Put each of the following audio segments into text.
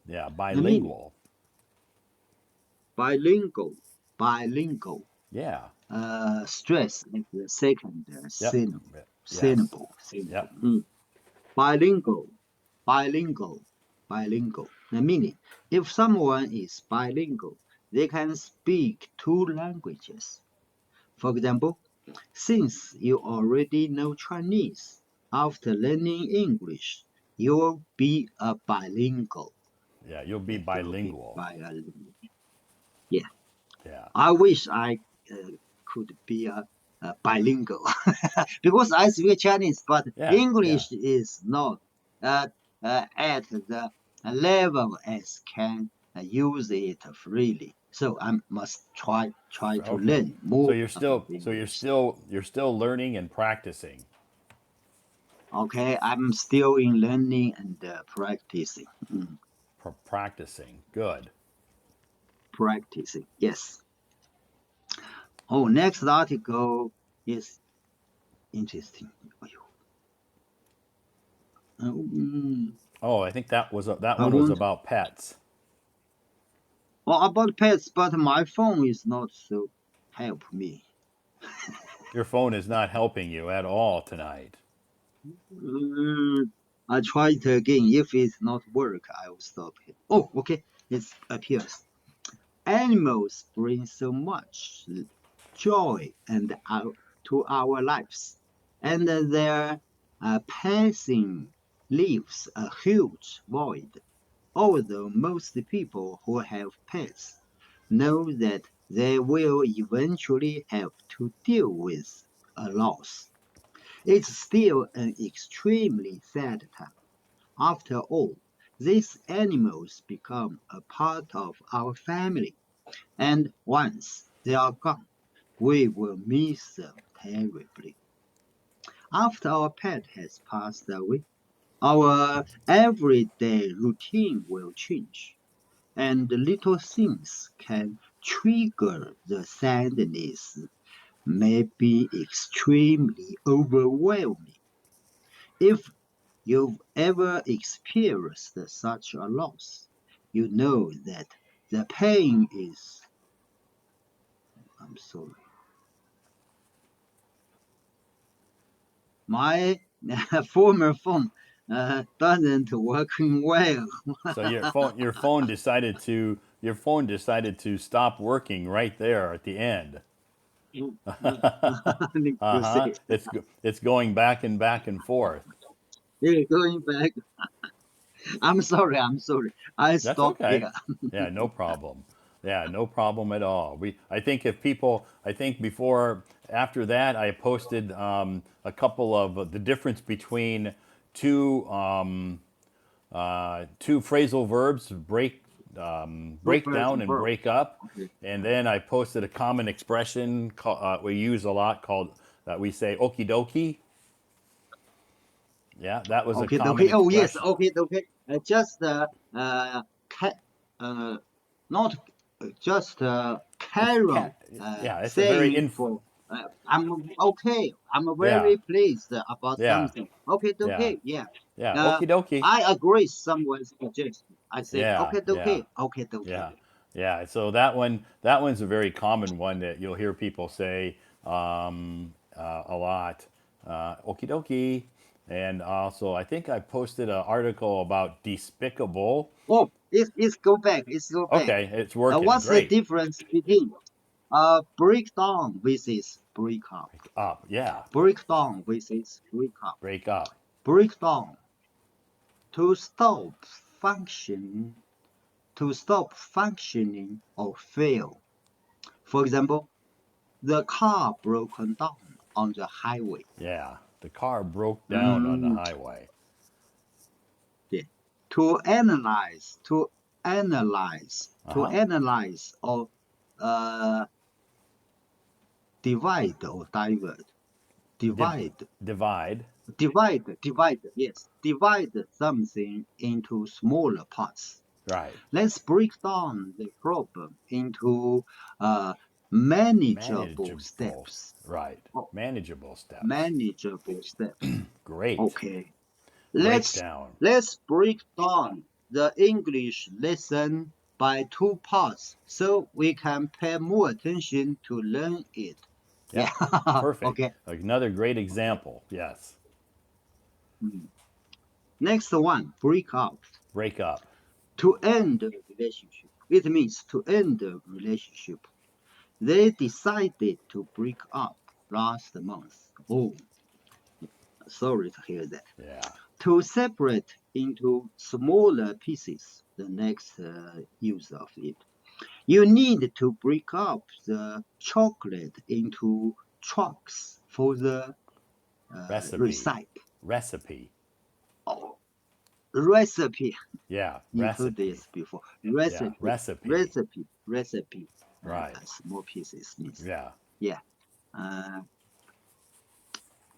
Yeah, The meaning, bilingual. bilingual, bilingual. Yeah. Stress is the second Yep. syllable. Yes. Syllable, syllable. Yep. Bilingual, bilingual, bilingual. The meaning, if someone is bilingual, they can speak two languages. For example, since you already know Chinese, after learning English, you'll be a bilingual. Yeah, you'll be Yeah, you'll be bilingual. bilingual. Yeah, Yeah. I wish I could be a bilingual because I speak Chinese, but Yeah. Yeah. English is not uh, at the level as can use it freely. So I must try to Okay. learn more about So English. you're still learning and practicing. Okay, I'm still in learning and practicing. Practicing. Good. Practicing, yes. Oh, next article is interesting. Mm, Oh, I think that I one was want about pets. about pets, but my phone is not so help me. Your phone is not helping you at all tonight. Mm, I try it again. If it's not work, I will stop it. Oh, okay. It appears. Animals bring so much joy to our lives, and their passing leaves a huge void. Although most people who have pets know that they will eventually have to deal with a loss, it's still an extremely sad time. After all, these animals become a part of our family, and once they are gone, we will miss them terribly. After our pet has passed away, our everyday routine will change, and little things can trigger the sadness, may be extremely overwhelming. If you've ever experienced such a loss, you know that the pain is, I'm sorry, my former phone doesn't working well. So your phone decided to stop working right there at the end. I need Uh to huh. say, It's going back and forth. yeah, going back. I'm sorry. I That's stop okay. here. Yeah, no problem. Yeah, no problem at all. I think if people, I think before, after that, I posted a couple of the difference between two two phrasal verbs, Two break down person and verb. break up, Okay. and then I posted a common expression we use a lot called that we say okie dokie. Yeah, that was a Okay, common okay. Oh, yes. expression. Okay, okay. Just ca- uh, not just It's Carol cat. Yeah, it's a very saying for I'm okay. I'm yeah, very pleased about yeah, something. Okay, yeah, okay. Yeah. yeah. Okie dokie. I agree. Someone's suggestion. I say Yeah, okay, yeah, okay, okay, okay. yeah, yeah. So that one's a very common one that you'll hear people say a lot. Okie dokie. And also, I think I posted an article about despicable. Oh, it's go back. It's go back. Okay, it's working. What's the Great. difference between breakdown versus break up? Up. Yeah. Breakdown versus break up. Break up. Breakdown to stop function to stop functioning or fail. For example, the car broken down on the highway. Yeah. The car broke down on the Mm, highway. yeah. Uh To huh. analyze or uh, divide or divert. Div- Divide, divide. yes. Divide something into smaller parts. Right. Let's break down the problem into uh, manageable Manageable. steps. Right. Oh, Manageable steps. manageable steps. Great. Okay. Let's Breakdown. let's break down. the English lesson by 2 parts so we can pay more attention to learn it. Yeah. Yeah, perfect. Okay. Another great example. Yes. Mm. Next one, break up. Break up. To end a relationship. It means to end a relationship. They decided to break up last month. Oh, sorry to hear that. Yeah. To separate into smaller pieces, the next use of it. You need to break up the chocolate into chunks for the Recipe. recipe. Recipe. Oh, recipe. Yeah. You heard Recipe. this before. Yeah. Recipe, Recipe. recipe, recipe. Right. Small pieces means. Yeah. Yeah. Uh,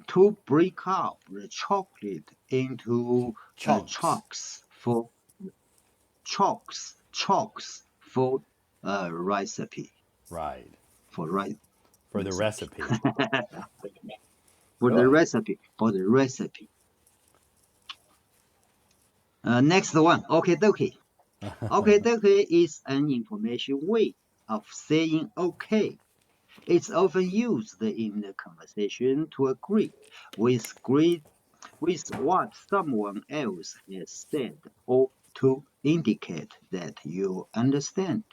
to break up the chocolate into Chunks. chalks for recipe Right. for For the recipe recipe. for the Good. recipe for the recipe. Next one, okay dokie. Okay dokie is an information way of saying okay. It's often used in the conversation to agree with what someone else has said or to indicate that you understand.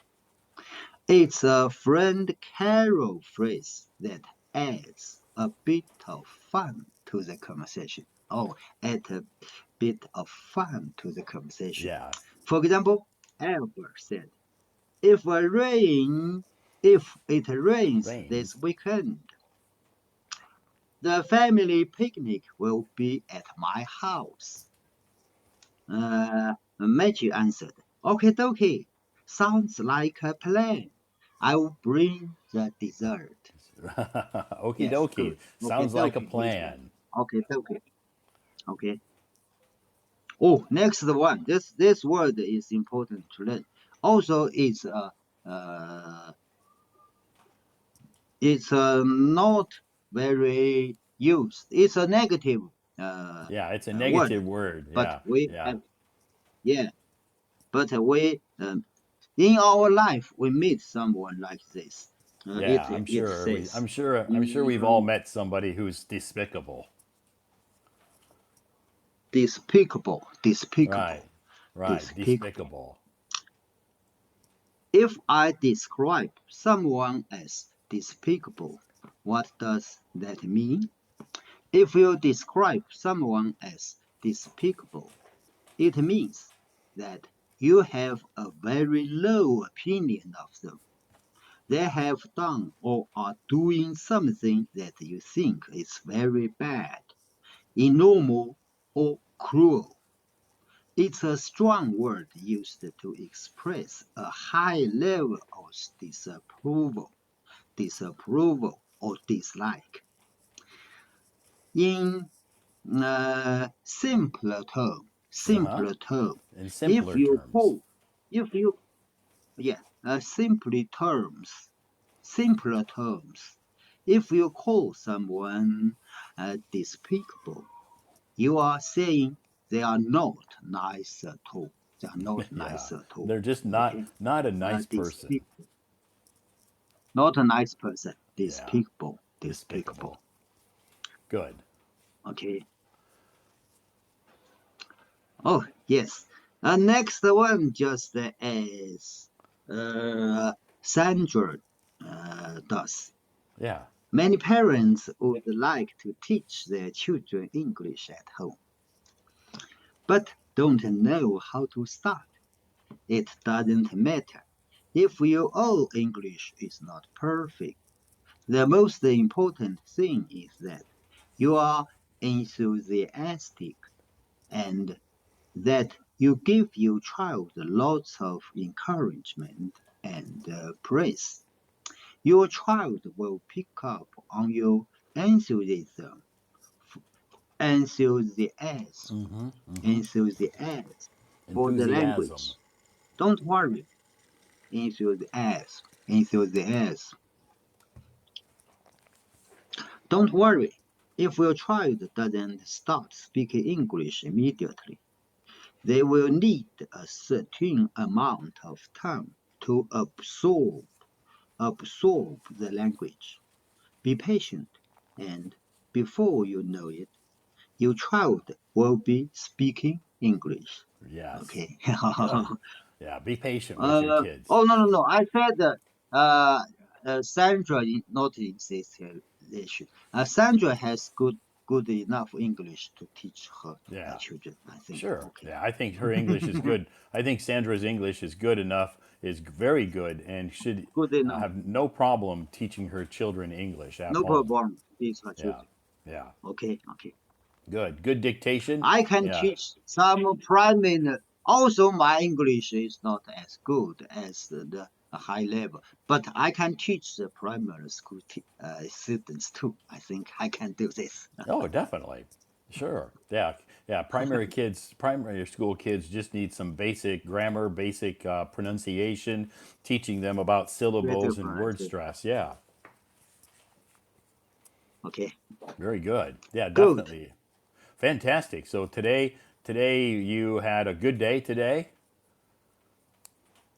It's a friend carol phrase that adds a bit of fun to the conversation. Oh, add a bit of fun to the conversation. Yeah. For example, Albert said, if it rains this Rains. weekend, the family picnic will be at my house. Matthew answered, "Okay, dokie. Sounds like a plan. I will bring the dessert." Okie Yes, dokie. good. Okay, Sounds like a dokie means plan. plan. Okay, dokie. Okay. Oh, next one. This word is important to learn. Also, uh, it's not very used. It's a negative Yeah. It's a word, negative word. but Yeah. we Yeah. have yeah. But we in our life we meet someone like this. Yeah. It says, I'm sure we've all mm, met somebody who's despicable. despicable, Right. despicable, Right. despicable. Despicable. If I describe someone as despicable, what does that mean? If you describe someone as despicable, it means that you have a very low opinion of them. They have done or are doing something that you think is very bad, immoral, or cruel. It's a strong word used to express a high level of disapproval or dislike. In Uh huh. simpler term, In if simpler you terms. call, if you, yeah, simpler terms, if you call someone despicable, you are saying they are not nice at all. They are not Yeah. nice at all. They're just Okay, not a nice person. despicable, not a nice person. Yeah. Despicable, despicable. Despicable. Good. Okay. Oh yes. Next one, just as uh, Sandra does. Yeah. Many parents would like to teach their children English at home, but don't know how to start. It doesn't matter if your own English is not perfect. The most important thing is that you are enthusiastic and that you give your child lots of encouragement and praise. Your child will pick up on your enthusiasm, enthusiasm, Mm-hmm. Mm-hmm. enthusiasm for the Enthusiasm. language. Don't worry, enthusiasm, enthusiasm. Don't worry if your child doesn't start speaking English immediately. They will need a certain amount of time to absorb the language. Be patient, and before you know it, your child will be speaking English. Yes. Okay. Good. Yeah. Be patient with your kids. Oh, no, no, no. I said uh, Sandra not in this relation. Sandra has good enough English to teach her Yeah. children. I think. Sure. Okay. Yeah. I think her English is good. I think Sandra's English is good enough, is very good, and should Good enough. have no problem teaching her children English at No home. problem. Teach her Yeah. children. Yeah. Okay. Okay. Good. Good dictation. I can Yeah. teach some primary. Also, my English is not as good as the high level, but I can teach the primary school students too. I think I can do this. Oh, definitely. Sure. Yeah. Yeah. Primary school kids just need some basic grammar, basic pronunciation, teaching them about syllables Better and word pronunciation. stress. Yeah. Okay, Very good. Yeah, good. definitely. Fantastic. So today you had a good day today?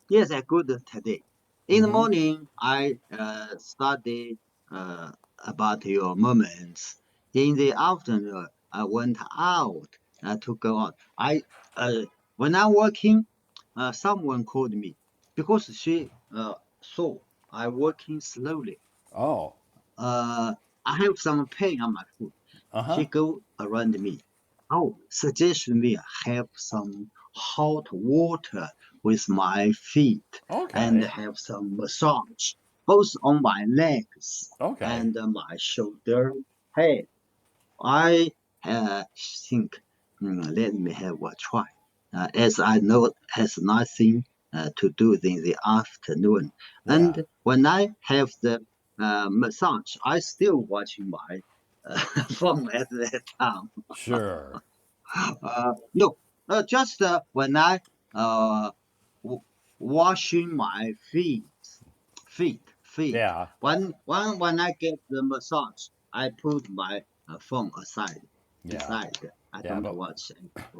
Yes, I good today. In the Mm-hmm. morning, I studied about your moments. In the afternoon, I went out to go out. When I'm working, someone called me because she saw I working slowly. Oh. Uh, I have some pain on my foot. Uh-huh. She go around me. Oh, suggest me have some hot water with my feet and Okay. have some massage, both on my legs Okay. and my shoulder, head. I think, let me have a try. As I know has nothing to do in the afternoon. Yeah. And when I have the massage, I still watching my phone at that time. Sure. No, just when I uh, w- washing my feet. Yeah. When I get the massage, I put my phone Yeah. beside. I Yeah, don't but watch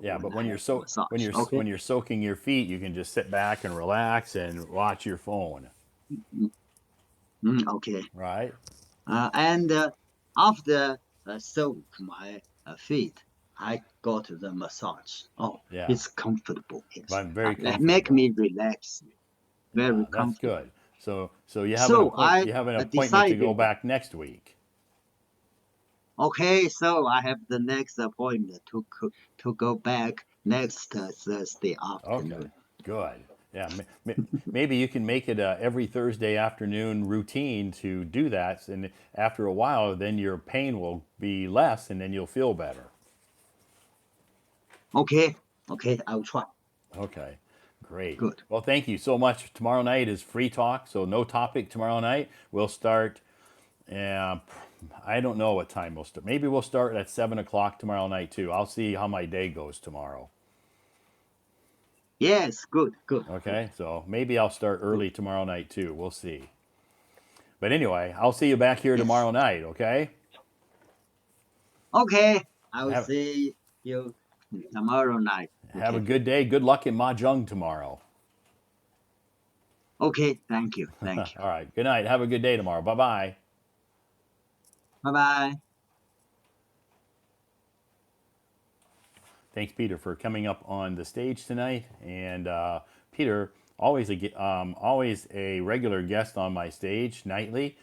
yeah, when but I have massage. Okay. when you're soaking your feet, you can just sit back and relax and watch your phone, Mm, okay. right? And after soak my feet, I got the massage. Oh, Yeah. it's comfortable. Yes, I'm very that make comfortable. me relax. Yeah, Very that's comfortable. good. So So I you have an appointment to go decided. back next week. Okay, so I have the next appointment to go back next Thursday Okay, afternoon. good. Yeah, maybe you can make it a every Thursday afternoon routine to do that, and after a while, then your pain will be less, and then you'll feel better. Okay, okay, I'll try. Okay, great. Good. Well, thank you so much. Tomorrow night is free talk, so no topic tomorrow night. We'll start. Uh, I don't know what time we'll start. Maybe we'll start at 7 o'clock tomorrow night too. I'll see how my day goes tomorrow. Yes, good, good, good, Okay, so maybe I'll start good. early tomorrow night too. We'll see. But anyway, I'll see you back here Yes. tomorrow night. Okay. Okay, I will Have see you tomorrow night. have a Okay. good day. Good luck in mahjong tomorrow. Okay, thank you, thank you. All right. Good night. Have a good day tomorrow. Bye bye. Bye bye. Thanks, Peter, for coming up on the stage tonight. And Peter, always a regular guest on my stage nightly.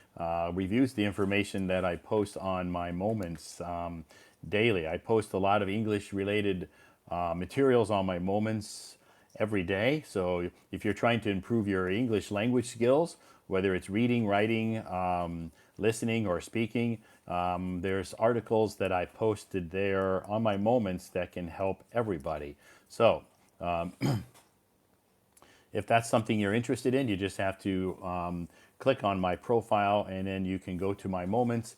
Reviews the information that I post on my moments daily. I post a lot of English-related materials on my moments every day. So if you're trying to improve your English language skills, whether it's reading, writing, listening, or speaking, there's articles that I posted there on my moments that can help everybody. So if that's something you're interested in, you just have to click on my profile and then you can go to my moments.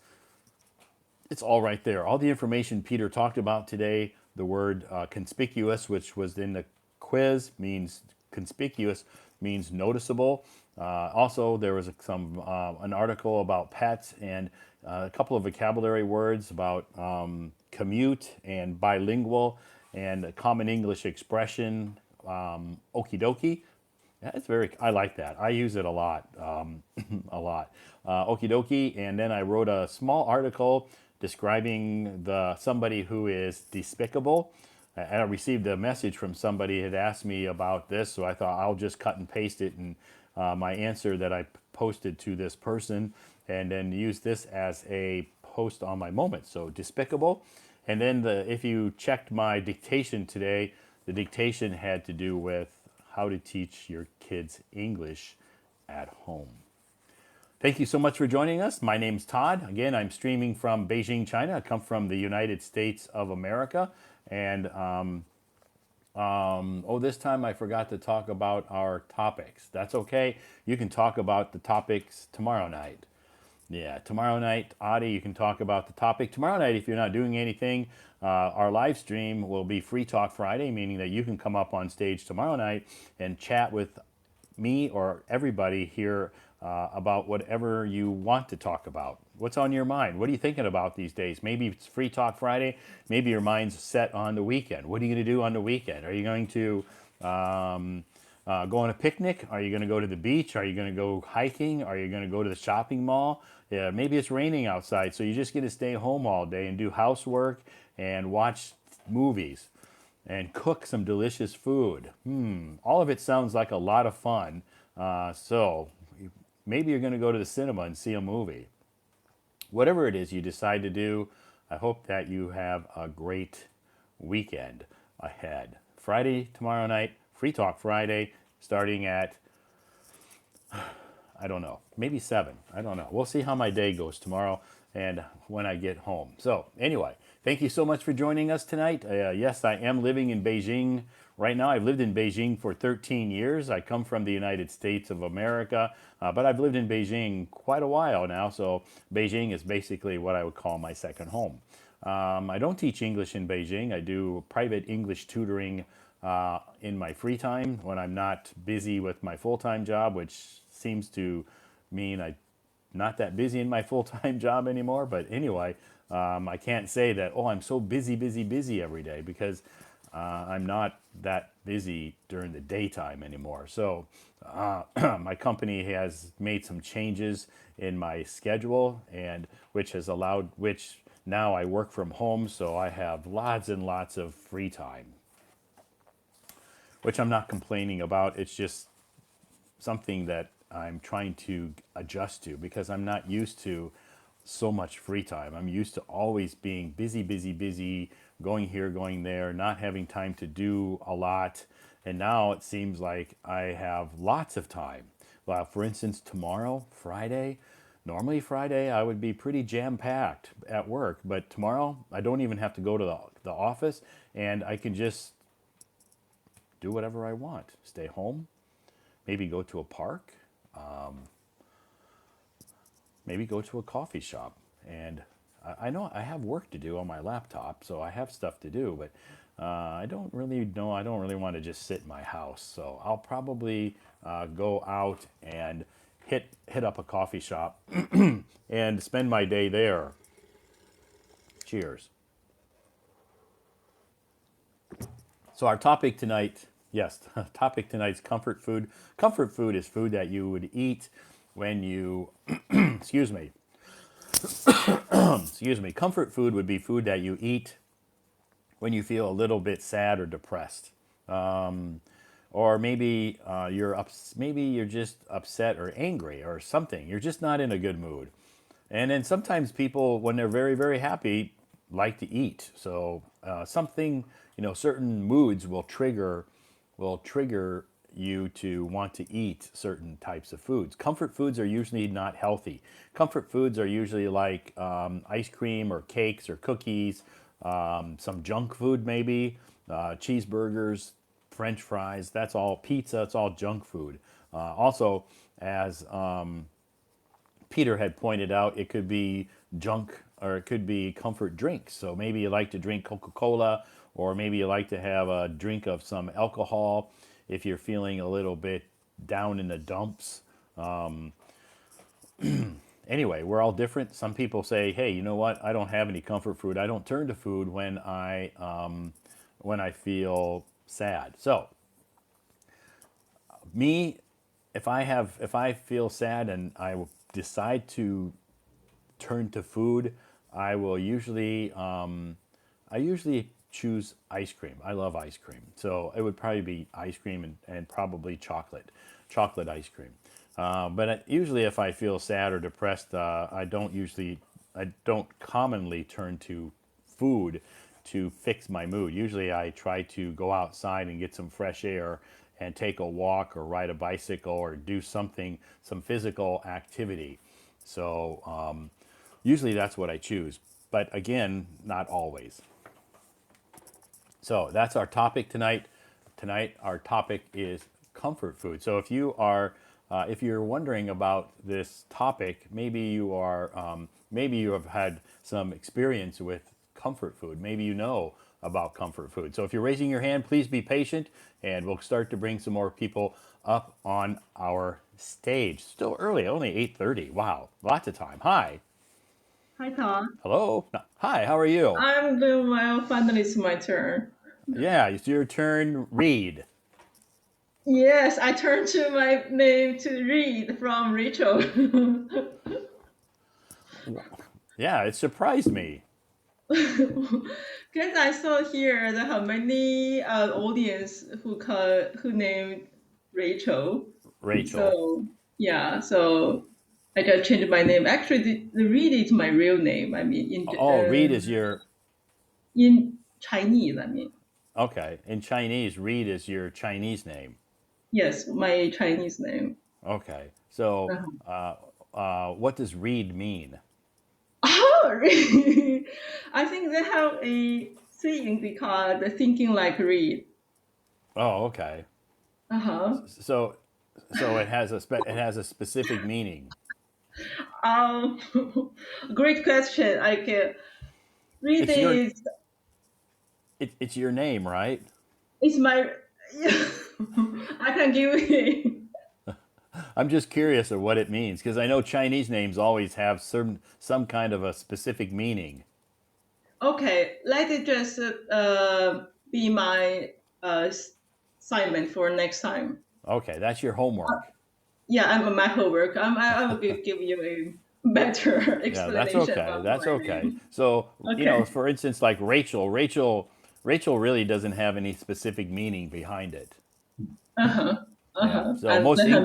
It's all right there. All the information Peter talked about today, the word conspicuous, which was in the quiz, means conspicuous, means noticeable. Also, there was an article about pets and a couple of vocabulary words about commute and bilingual. and a common English expression, okie dokie. That's very. I like that. I use it a lot, a lot. Okie dokie, and then I wrote a small article describing the somebody who is despicable. And I received a message from somebody who had asked me about this, so I thought I'll just cut and paste it and my answer that I posted to this person, and then use this as a post on my moment. So despicable, and then if you checked my dictation today, the dictation had to do with how to teach your kids English at home. Thank you so much for joining us. My name's Todd. Again, I'm streaming from Beijing, China. I come from the United States of America. And this time I forgot to talk about our topics. That's okay. You can talk about the topics tomorrow night. Yeah, tomorrow night, Adi, you can talk about the topic. Tomorrow night, if you're not doing anything, our live stream will be Free Talk Friday, meaning that you can come up on stage tomorrow night and chat with me or everybody here about whatever you want to talk about. What's on your mind? What are you thinking about these days? Maybe it's Free Talk Friday. Maybe your mind's set on the weekend. What are you going to do on the weekend? Are you going to go on a picnic? Are you going to go to the beach? Are you going to go hiking? Are you going to go to the shopping mall? Yeah, maybe it's raining outside, so you're just going to stay home all day and do housework and watch movies and cook some delicious food. All of it sounds like a lot of fun. So maybe you're going to go to the cinema and see a movie. Whatever it is you decide to do, I hope that you have a great weekend ahead. Friday, tomorrow night, Free Talk Friday, starting at, I don't know, maybe 7. I don't know. We'll see how my day goes tomorrow and when I get home. So, anyway, thank you so much for joining us tonight. Yes, I am living in Beijing right now. I've lived in Beijing for 13 years. I come from the United States of America, but I've lived in Beijing quite a while now. So, Beijing is basically what I would call my second home. I don't teach English in Beijing. I do private English tutoring in my free time when I'm not busy with my full-time job, which seems to mean I'm not that busy in my full-time job anymore. But anyway, I can't say that, oh, I'm so busy, busy, busy every day, because I'm not that busy during the daytime anymore. So my company has made some changes in my schedule, and which now I work from home, so I have lots and lots of free time, which I'm not complaining about. It's just something that I'm trying to adjust to, because I'm not used to so much free time. I'm used to always being busy, busy, busy, going here, going there, not having time to do a lot. And now it seems like I have lots of time. Well, for instance, tomorrow, Friday, normally Friday I would be pretty jam-packed at work, but tomorrow I don't even have to go to the office, and I can just do whatever I want. Stay home, maybe go to a park, maybe go to a coffee shop. And I know I have work to do on my laptop, so I have stuff to do, but I don't really know. I don't really want to just sit in my house. So I'll probably go out and hit up a coffee shop and spend my day there. Cheers. So our topic tonight, yes, topic tonight's comfort food. Comfort food is food that you would eat when you, excuse me, excuse me. Comfort food would be food that you eat when you feel a little bit sad or depressed, or maybe maybe you're just upset or angry or something. You're just not in a good mood. And then sometimes people, when they're very, very happy, like to eat. So something, certain moods will trigger you to want to eat certain types of foods. Comfort foods are usually not healthy. Comfort foods are usually like ice cream or cakes or cookies, some junk food maybe, cheeseburgers, French fries. That's all pizza. It's all junk food. Also, as Peter had pointed out, it could be junk or it could be comfort drinks. So maybe you like to drink Coca-Cola, or maybe you like to have a drink of some alcohol if you're feeling a little bit down in the dumps. Anyway, we're all different. Some people say, hey, you know what? I don't have any comfort food. I don't turn to food when I feel sad. So me, if I feel sad and I decide to turn to food, I will usually I usually choose ice cream. I love ice cream, so it would probably be ice cream and probably chocolate ice cream. But usually, if I feel sad or depressed, I don't commonly turn to food to fix my mood. Usually, I try to go outside and get some fresh air and take a walk or ride a bicycle or do some physical activity. So usually that's what I choose. But again, not always. So that's our topic tonight. Tonight, our topic is comfort food. So if you're wondering about this topic, maybe you have had some experience with comfort food. Maybe you know about comfort food. So if you're raising your hand, please be patient, and we'll start to bring some more people up on our stage. Still early, only 8:30. Wow, lots of time. Hi, Hi, Todd. hello. Hi, how are you? I'm doing well. Finally, it's my turn. Yeah, it's your turn. Read. Yes, I turned to my name to read from Rachel. Yeah, it surprised me. Because I saw here that how many audience who named Rachel. Rachel. So yeah, so I just changed my name. Actually, the Reed is my real name. I mean, Oh, Reed is your in Chinese. I mean, okay. In Chinese, Reed is your Chinese name. yes, my Chinese name. Okay. So, Uh-huh. what does Reed mean? Oh, really? I think they have a saying because the thinking like read. Oh, okay. Uh huh. So, it has a specific meaning. Um, great question. I can read It's your is it's your name, right? it's my. I can give it. I'm just curious of what it means because I know Chinese names always have some kind of a specific meaning. Okay, let it just be my assignment for next time. Okay, that's your homework. Yeah, I'm my homework. I will give you a better Yeah, that's explanation okay. about That's my okay. name. So, Okay. for instance, like Rachel really doesn't have any specific meaning behind it. Uh huh. Uh Yeah. huh. So And they have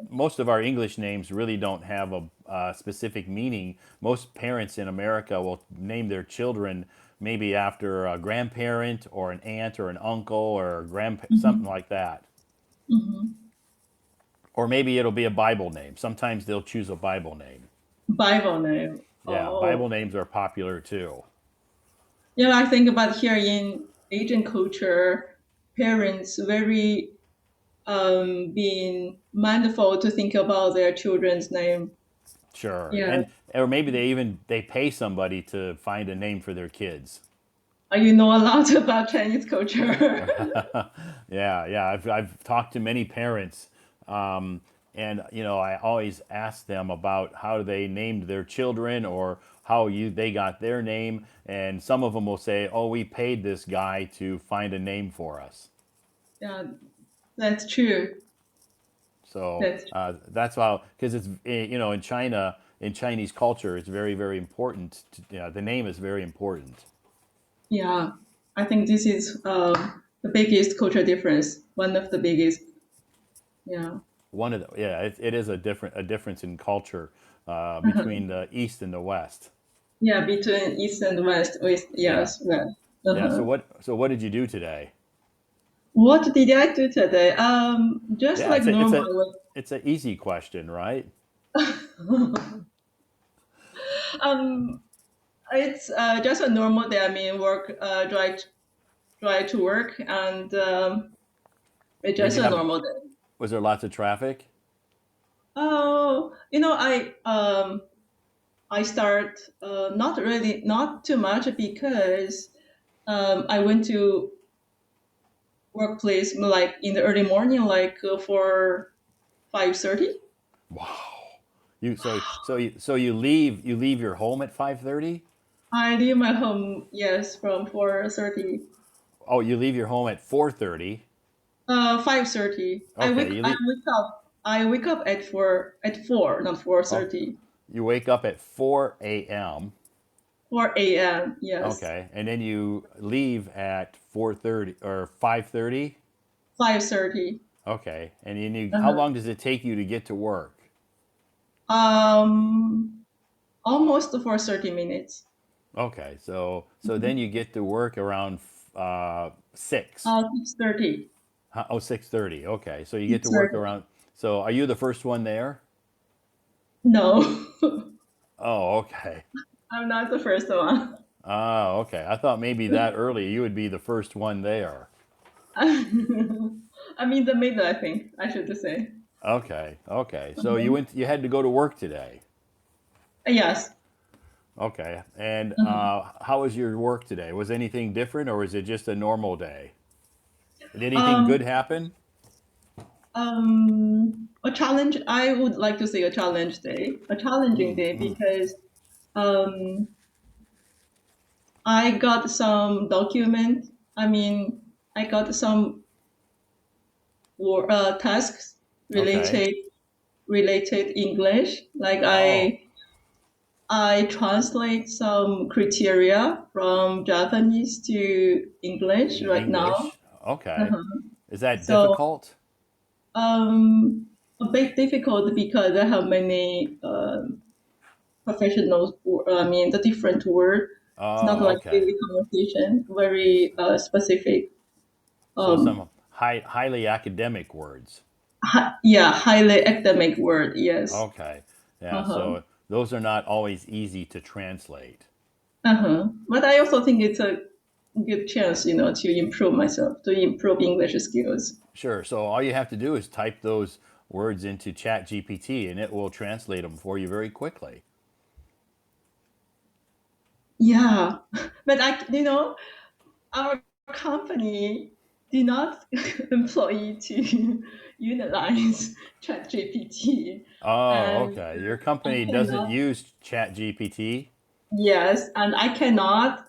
most of our English names really don't have a specific meaning. Most parents in America will name their children maybe after a grandparent or an aunt or an uncle or a something mhm, like that. mhm. Or maybe it'll be a Bible name. Sometimes they'll choose a Bible name. Bible name. Yeah, Oh, Bible names are popular too. yeah. I think about here in Asian culture, parents very being mindful to think about their children's name. Sure. Yeah. And or maybe they pay somebody to find a name for their kids. You know a lot about Chinese culture. Yeah. I've talked to many parents, and I always ask them about how they named their children or how they got their name, and some of them will say, "Oh, we paid this guy to find a name for us." Yeah, that's true. So That's that's how because it's in China in Chinese culture it's very important. The name is very important. yeah. I think this is the biggest cultural difference. One of the biggest. Yeah. One of the yeah it is a difference in culture between the East and the West. Yeah, between East and West, West, Yeah. yes, West. Yeah. Uh-huh. So what did you do today? What did I do today? Just Yeah, like normal. it's an easy question, right? um, it's just a normal day. I mean, work, drive to work, and it's Did just you a have normal day. was there lots of traffic? Oh, I start not really, not too much because I went to workplace like in the early morning, like for 5:30. Wow. You leave your home at 5:30? I leave my home, yes, from 4:30. Oh, you leave your home at 4:30. 5:30. Okay, you leave. I wake up at 4, not Oh, 4:30. you wake up at 4 a.m. 4 a.m. Yes. Okay, and then you leave at 4:30 or 5:30. 5:30. Okay, and then how Uh-huh. long does it take you to get to work? Um, Almost for 30 minutes. Okay, so then you get to work around 6. 6:30. Oh, 6:30. Okay, so you get to work 6:30. around. So are you the first one there? No, Oh, okay. I'm not the first one. Oh, okay. I thought maybe that early you would be the first one there. I'm in the middle, I think I should say. Okay, okay. So Mhm. you had to go to work today. Yes. Okay, and Mhm. how was your work today? Was anything different, or was it just a normal day? Did anything good Um, happen? a challenge. I would like to say a challenge day, a challenging day because um, I got some document. I mean, I got some tasks Okay. related English. Like Oh, I translate some criteria from Japanese to English right now. English. Okay. Uh-huh. Is that So difficult? a bit difficult because I have many professional. I mean, the different word. It's not Oh, like okay. daily conversation. Very specific. So Um, some highly academic words. yeah, highly academic word. Yes. Okay. Yeah, Uh huh. so those are not always easy to translate. Uh huh. But I also think it's a good chance, to improve myself, to improve English skills. Sure. So all you have to do is type those words into Chat GPT and it will translate them for you very quickly. Yeah, but our company did not employ to utilize ChatGPT, Oh, and okay. Your I company doesn't cannot. use Chat GPT. Yes, and I cannot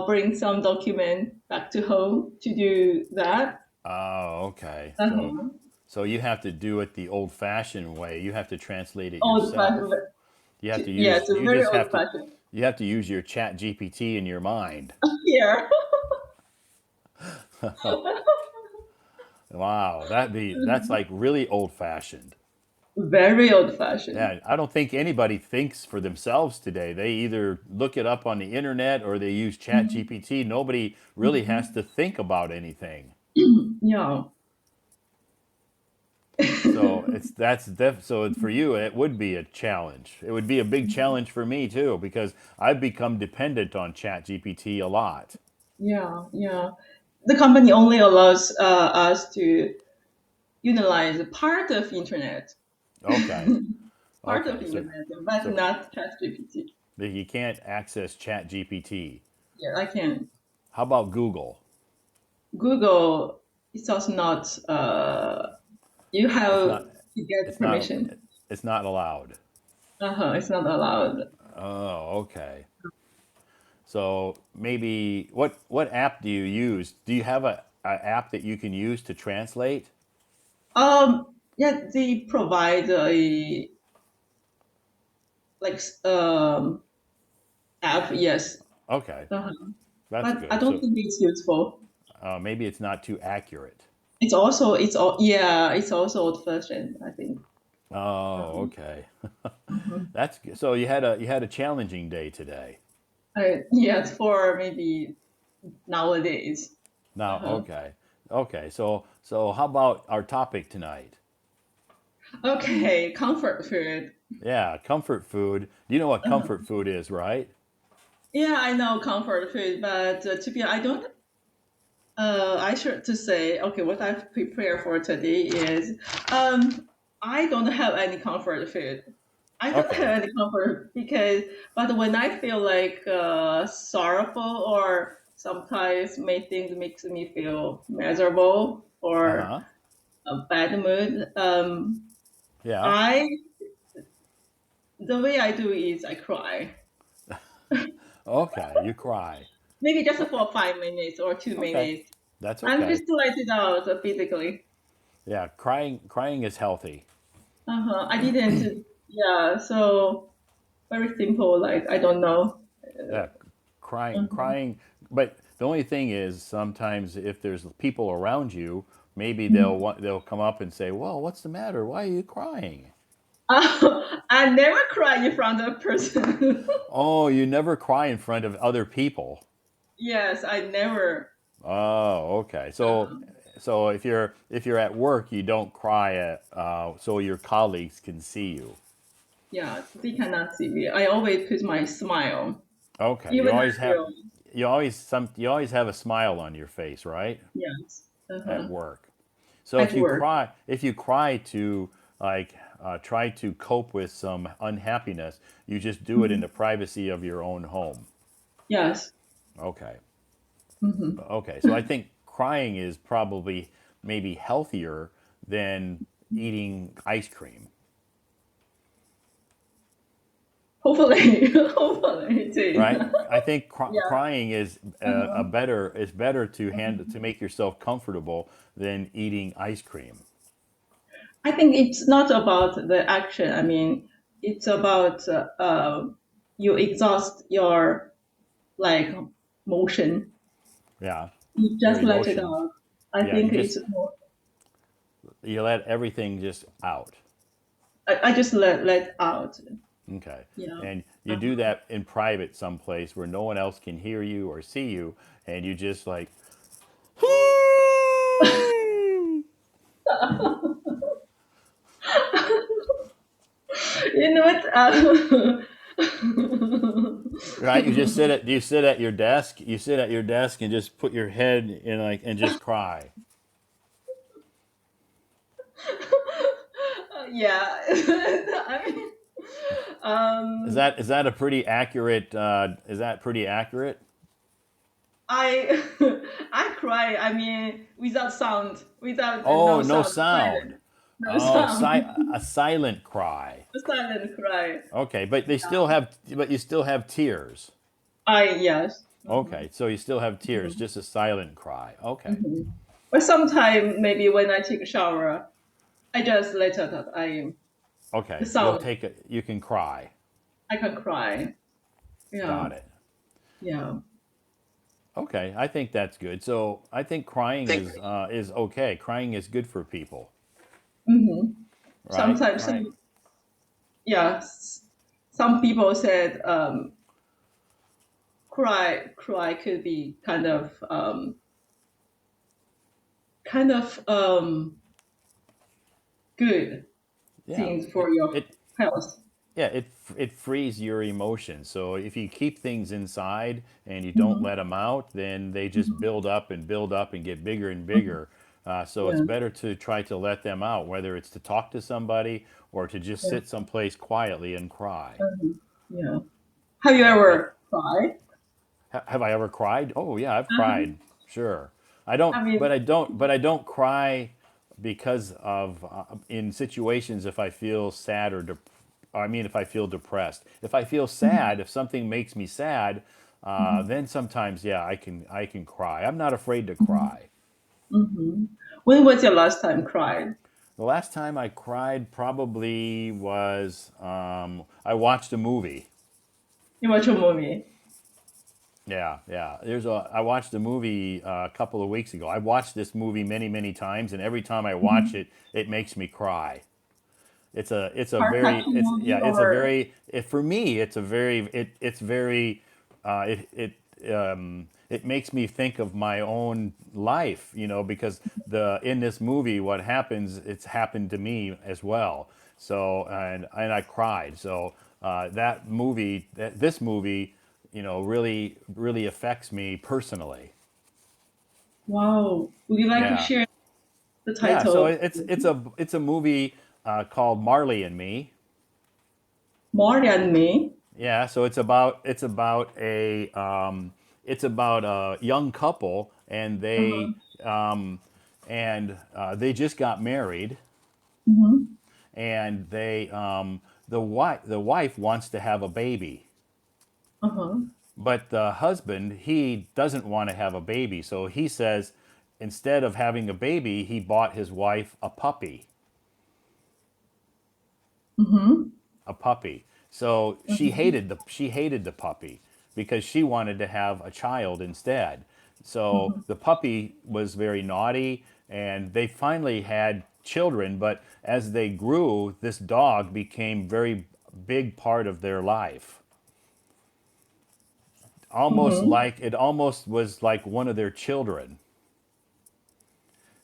bring some document back to home to do that. Oh, okay. Uh-huh. So you have to do it the old-fashioned way. You have to translate it Old yourself. fashioned. You have to Yes, use you very just old have to fashioned. you have to use your Chat GPT in your mind. Here. Wow, that's like really old-fashioned. Very old fashioned. Yeah, I don't think anybody thinks for themselves today. They either look it up on the internet or they use Chat GPT. Nobody really has to think about anything. Yeah. So so for you it would be a challenge. It would be a big challenge for me too because I've become dependent on Chat GPT a lot. Yeah, yeah. The company only allows us to utilize part of internet, Okay. part of Okay. internet, but So not ChatGPT. you can't access Chat GPT. Yeah, I can. How about Google? Google is also not. You It's have not to get it's not permission. it's not allowed. Uh-huh, it's not allowed. Oh, okay. So maybe what app do you use? Do you have a app that you can use to translate? Yeah, they provide a like app. Yes. Okay, Uh-huh. that's But I good. don't So think it's useful. maybe it's not too accurate. It's all yeah, it's also old fashioned, I think. Oh, okay. Mhm. That's good. So you had a challenging day today. Yeah, for maybe nowadays. Now, Uh-huh. okay. So how about our topic tonight? Okay, comfort food. Yeah, comfort food. You know what Uh-huh. comfort food is, right? Yeah, I know comfort food, but to be, I don't. I should to say, okay, what I've prepared for today is, I don't have any comfort food. I don't Okay. have any comfort because, but when I feel like sorrowful or sometimes may things makes me feel miserable Uh or huh. a bad mood, Yeah. I the way I do is I cry. Okay. You cry. maybe just Okay. for 5 minutes or two Okay. minutes, That's and okay. just let it out physically. Yeah, crying is healthy. I didn't. Yeah, so very simple. Like I don't know. Yeah, Uh-huh. crying. But the only thing is, sometimes if there's people around you, maybe Mhm. they'll come up and say, "Well, what's the matter? Why are you crying?" I never cry in front of person. Oh, you never cry in front of other people. Yes, I never. Oh, okay. So, Um, if you're at work, you don't cry so your colleagues can see you. yeah, they cannot see me. I always put my smile, Okay. even I feel. You always have a smile on your face, right? Yes. At Uh-huh. work. So At work. if you cry to like try to cope with some unhappiness, you just do it in Mhm. the privacy of your own home. Yes. Okay. Hmm. Okay. So I think crying is probably maybe healthier than eating ice cream, Hopefully, hopefully it is. right? I think Yeah. crying is Uh-huh. a better is better to handle to make yourself comfortable than eating ice cream. I think it's not about the action. I mean, it's about you exhaust your like motion. Yeah. You Your just let it emotion. out. I Yeah, you think just it's more. you let everything just out. I just let out. Okay. Yeah. And you do Uh-huh. that in private someplace where no one else can hear you or see you, and you just like, You know what? right? You sit at your desk and just put your head in like and just cry. Yeah. I mean, um, Is that a pretty accurate? Is that pretty accurate? I I cry. I mean, without sound, without Oh, no no sound, sound. silent, no Oh, sound, a silent cry. a silent cry. Okay, but you still have tears. I yes. Okay, so you still have tears, just a silent cry. Okay. Hmm. But sometimes maybe when I take a shower, I just let it out. The Okay, sound. you can cry. I can cry. Yeah. Got it. Yeah. Okay, I think that's good. So I think crying is okay. Crying is good for people, Hmm. right? Sometimes Crying. yeah, some people said cry could be kind of good Yeah. things for your It health. yeah, it frees your emotions. So if you keep things inside and you don't Hmm. let them out, then they just Hmm. build up and get bigger and Hmm. bigger. So it's Yeah. better to try to let them out, whether it's to talk to somebody or to just Yeah. sit someplace quietly and cry. Mhm. Yeah. Have you So ever cried? have I ever cried? Oh yeah, I've Uh-huh. cried. Sure. I don't, I mean, but I don't cry because of in situations if I feel sad I mean if I feel depressed. If I feel sad, if something makes me sad, mhm, then sometimes yeah, I can cry. I'm not afraid to mhm, cry. mhm. When was your last time cried? The last time I cried probably was I watched a movie. You watch a movie. Yeah, yeah. I watched a movie a couple of weeks ago. I watched this movie many times, and every time I watch Mhm. it, it makes me cry. It's a very Cartoon it's movie yeah it's a or very for me it's a very it's very it makes me think of my own life, because the in this movie what happens it's happened to me as well. So and I cried. So this movie, really affects me personally. wow? Would you like to Yeah, share the yeah. title So of it's a movie called Marley and Me. More Than Me? Yeah, so it's about a young couple, and Uh-huh. they just got married, Hmm. and the wife wants to have a baby, Uh-huh. But the husband, he doesn't want to have a baby. So he says instead of having a baby, he bought his wife a puppy. Mhm. A puppy. So Mhm. she hated the puppy because she wanted to have a child instead. So Mhm. the puppy was very naughty and they finally had children, but as they grew, this dog became very big part of their life. Almost Mhm. like it almost was like one of their children.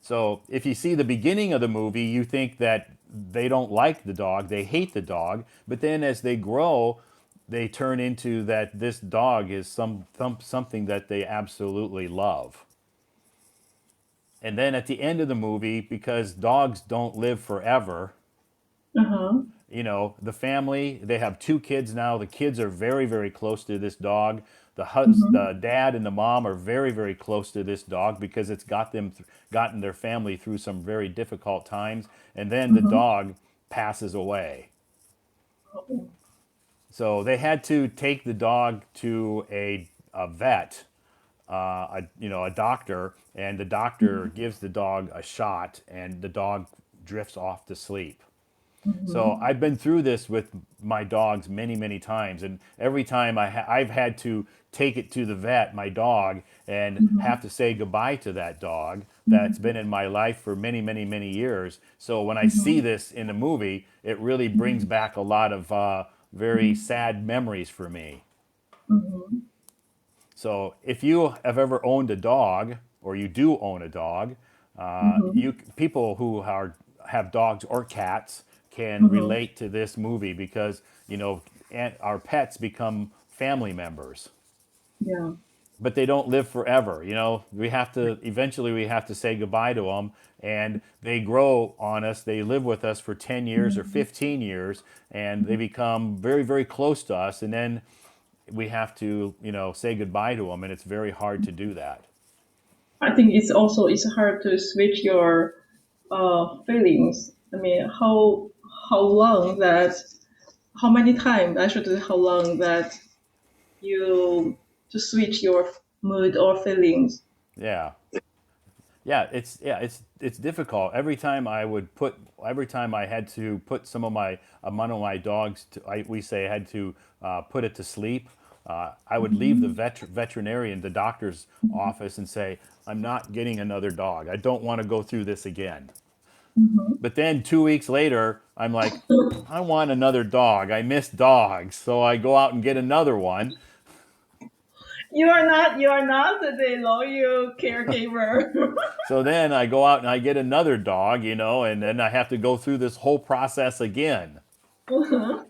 So if you see the beginning of the movie, you think that they don't like the dog, they hate the dog, but then as they grow, they turn into that this dog is something that they absolutely love. And then at the end of the movie, because dogs don't live forever, Uh-huh. the family, they have two kids now. The kids are very, very close to this dog. Mhm. The dad and the mom are very, very close to this dog because it's gotten their family through some very difficult times. And then the Mhm. dog passes away. Oh. So they had to take the dog to a vet, a doctor, and the doctor Mhm. gives the dog a shot, and the dog drifts off to sleep. So Mhm. I've been through this with my dogs many, many times, and every time I've had to take it to the vet, my dog, and Mhm. have to say goodbye to that dog that's Mhm. been in my life for many, many, many years. So when I see Mhm. this in the movie, it really brings Mhm. back a lot of very Mhm. sad memories for me. Mhm. So if you have ever owned a dog, or you do own a dog, Mhm. you people who are have dogs or cats can Mhm. relate to this movie because our pets become family members, Yeah. but they don't live forever. We have to say goodbye to them, and they grow on us. They live with us for 10 years or Mhm. 15 years, and they become very, very close to us, and then we have to, say goodbye to them, and it's very hard to do that. I think it's hard to switch your feelings. I mean, how long that how many times I should say how long that you to switch your mood or feelings. Yeah, it's difficult. Every time I had to put one of my dogs we say I had to put it to sleep. I would leave the Mhm. veterinarian, the doctor's office, and say, "I'm not getting another dog. I don't want to go through this again." Mhm. But then 2 weeks later, I'm like, I want another dog. I miss dogs. So I go out and get another one. You are not the loyal caregiver. So then I go out and I get another dog, and then I have to go through this whole process again. Mhm.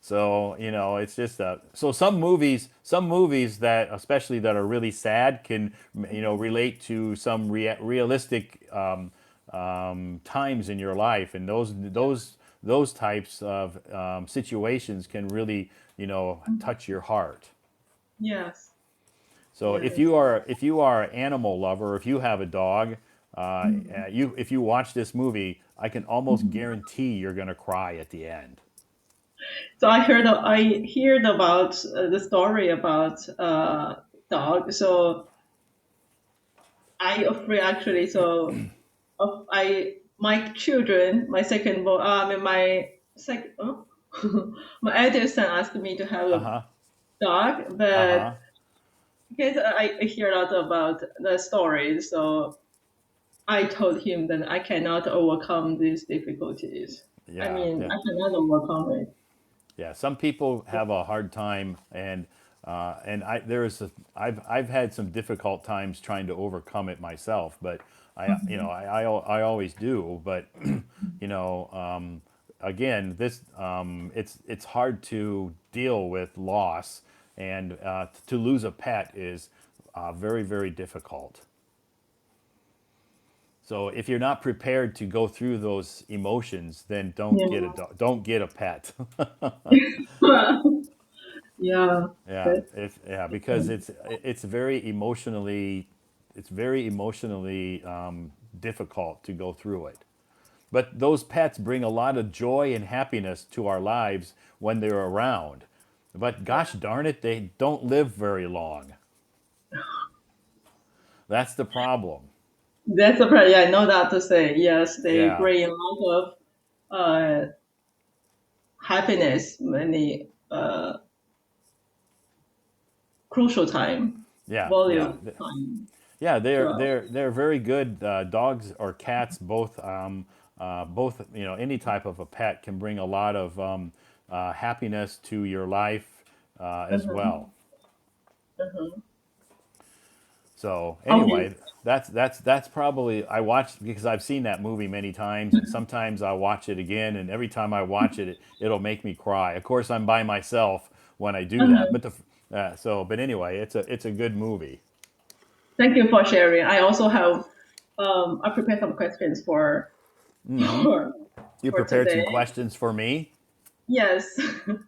So, it's just so some movies that, especially that are really sad, can, relate to some realistic times in your life. And those types of situations can really, touch your heart. Yes. So Yes. if you are an animal lover, if you have a dog, Mhm. you if you watch this movie, I can almost Mhm. guarantee you're going to cry at the end. So I heard about the story about dog. So I afraid actually. So of I my children, my second boy, I mean my second, oh, my eldest son asked me to have Uh a huh. dog, Uh huh. but because I hear a lot about the stories, so I told him that I cannot overcome these difficulties. I Yeah. mean, Yeah. I cannot overcome it. Yeah. Some people have a hard time, and I've had some difficult times trying to overcome it myself, but Mhm. I always do, but you know. Again, it's hard to deal with loss, and to lose a pet is very, very difficult. So if you're not prepared to go through those emotions, then Yeah. don't get a pet. Yeah. Yeah, That's, because it's very emotionally difficult to go through it. But those pets bring a lot of joy and happiness to our lives when they're around. But gosh darn it, they don't live very long. That's the problem. That's a part. Yeah, no doubt to say. Yes, they Yeah, bring a lot of happiness, many crucial time, yeah, yeah. volume time Yeah, to they're us. they're they're very good. Dogs or cats, both. Any type of a pet can bring a lot of happiness to your life as Uh-huh, well. uh-huh. So Okay. anyway, that's probably I watched because I've seen that movie many times, and sometimes I watch it again, and every time I watch it, it'll make me cry. Of course, I'm by myself when I do that, Uh-huh. but but anyway, it's a good movie. Thank you for sharing. I also have I prepared some questions for for You for prepared today. some questions for me. Yes.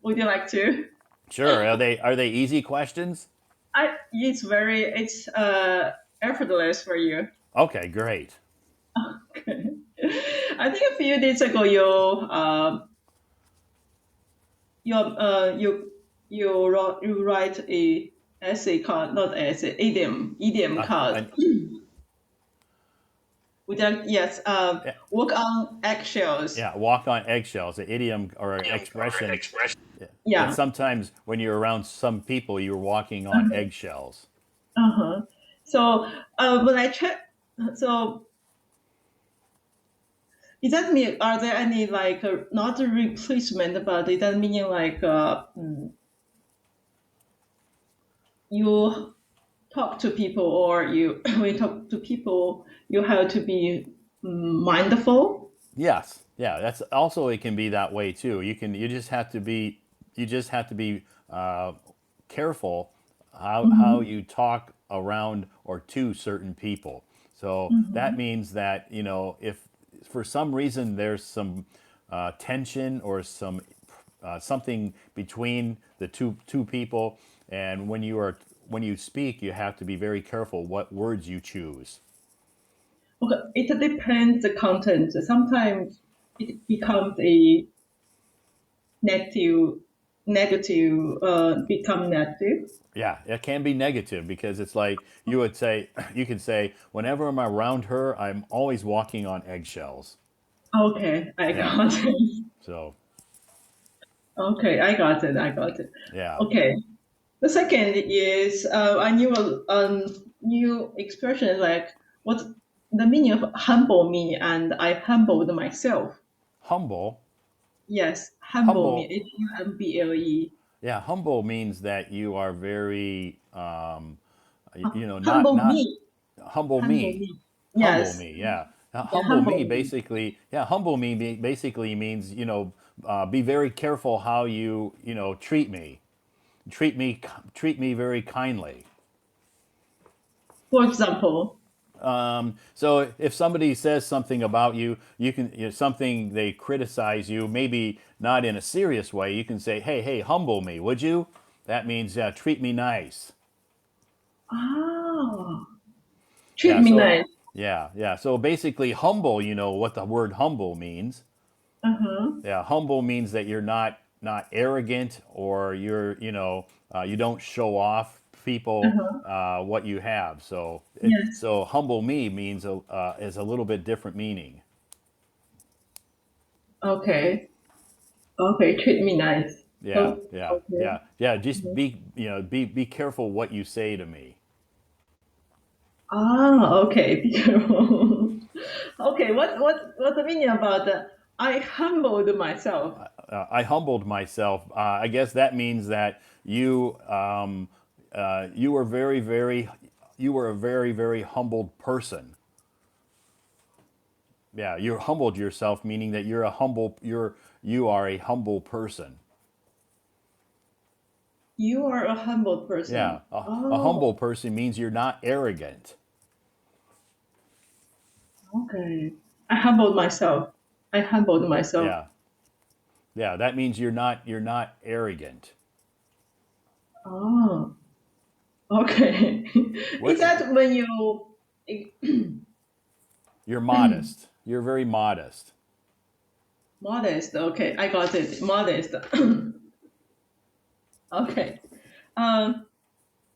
Would you like to? Sure. Are they easy questions? It's effortless for you. Okay, great. Okay. I think a few days ago you you write a essay called, not essay, idiom called, And would that, yes, yeah, walk on eggshells. yeah, walk on eggshells, an idiom or an expression that Yeah. sometimes when you're around some people, you're walking on eggshells. Uh-huh. So when I check, so is that mean, are there any like not a replacement, but is that meaning like you talk to people, or you when you talk to people you have to be mindful. Yes, yeah. That's also it can be that way too. You just have to be careful how Mm-hmm. you talk around or to certain people. So that Mm-hmm. means that if for some reason there's some tension or something between the two people, and when you speak, you have to be very careful what words you choose. Okay, it depends the content. Sometimes it becomes a negative, become negative. Yeah, it can be negative because it's like you could say, whenever I'm around her, I'm always walking on eggshells. Okay, I Yeah. got it. So, Okay, I got it. I got it. yeah. Okay. The second is I knew a new expression like what the meaning of humble me, and I humbled myself. Humble. Yes, humble me. Humble. HUMBLE. Yeah, humble means that you are very, not Humble not me. humble Humble me. me. Humble Yes. me. Yeah. Yeah, Humble me humble me. basically. Yeah, humble me basically means be very careful how you treat me. Treat me very kindly. For example, So if somebody says something about you, something they criticize you, maybe not in a serious way, you can say, "Hey, hey, humble me, would you?" That means treat me nice. ah, treat Yeah. me So nice. yeah. So basically, humble. You know what the word humble means. Uh-huh. Yeah, humble means that you're not arrogant or you don't show off people Uh-huh. what you have. So Yes. so humble me means is a little bit different meaning. Okay. Okay. Treat me nice. Yeah, Oh, yeah, okay. yeah, yeah. Just be careful what you say to me. Ah, okay. Be careful. Okay. What's the meaning about that? I humbled myself. I humbled myself. I guess that means that you were you were a very very humbled person. Yeah, you humbled yourself, meaning that you are a humble person. You are a humble Yeah, person. a humble Oh, person means you're not arrogant. okay. I humbled myself. I humbled myself. Yeah, yeah, that means you're not arrogant. Oh, okay. Is What that when you You're modest. You're very modest. modest? Okay, I got it. Modest. Okay. Um,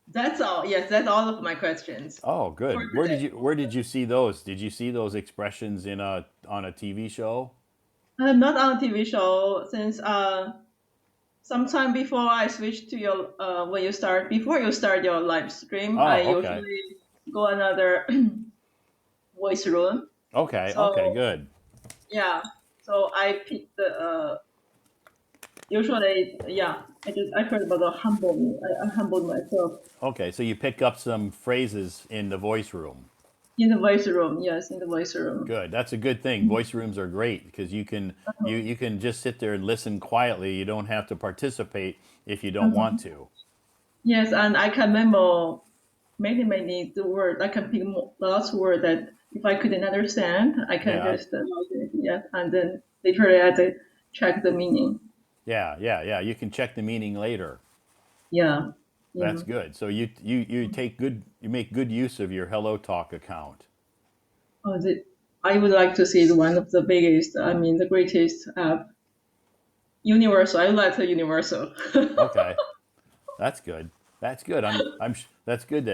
that's all. Yes, that's all of my questions Oh, for good. today. Where did you see those? Did you see those expressions in a on a TV show? Not on TV show since sometime before I switch to your when you start before you start your live stream, I Oh, okay. usually go another voice room. Okay, okay, So good. yeah, so I pick the usually yeah. I heard about the humble. I humbled myself Okay, so you pick up some phrases in the voice room. in the voice room. Yes, in the voice room. Good. That's a good thing. Voice rooms are great because you can just sit there and listen quietly. You don't have to participate if you don't want Uh-huh. to. Yes, and I can remember many the word. I can pick lots of word that if I couldn't understand, I can Yeah. just note it. Yeah, and then literally I had to check the meaning. Yeah, yeah, yeah. You can check the meaning later. Yeah, yeah. That's good. So you take good you make good use of your Hello Talk account. I would like to see it one of the biggest. I mean, the greatest universal. I like the universal. Okay. That's good. That's good. That's good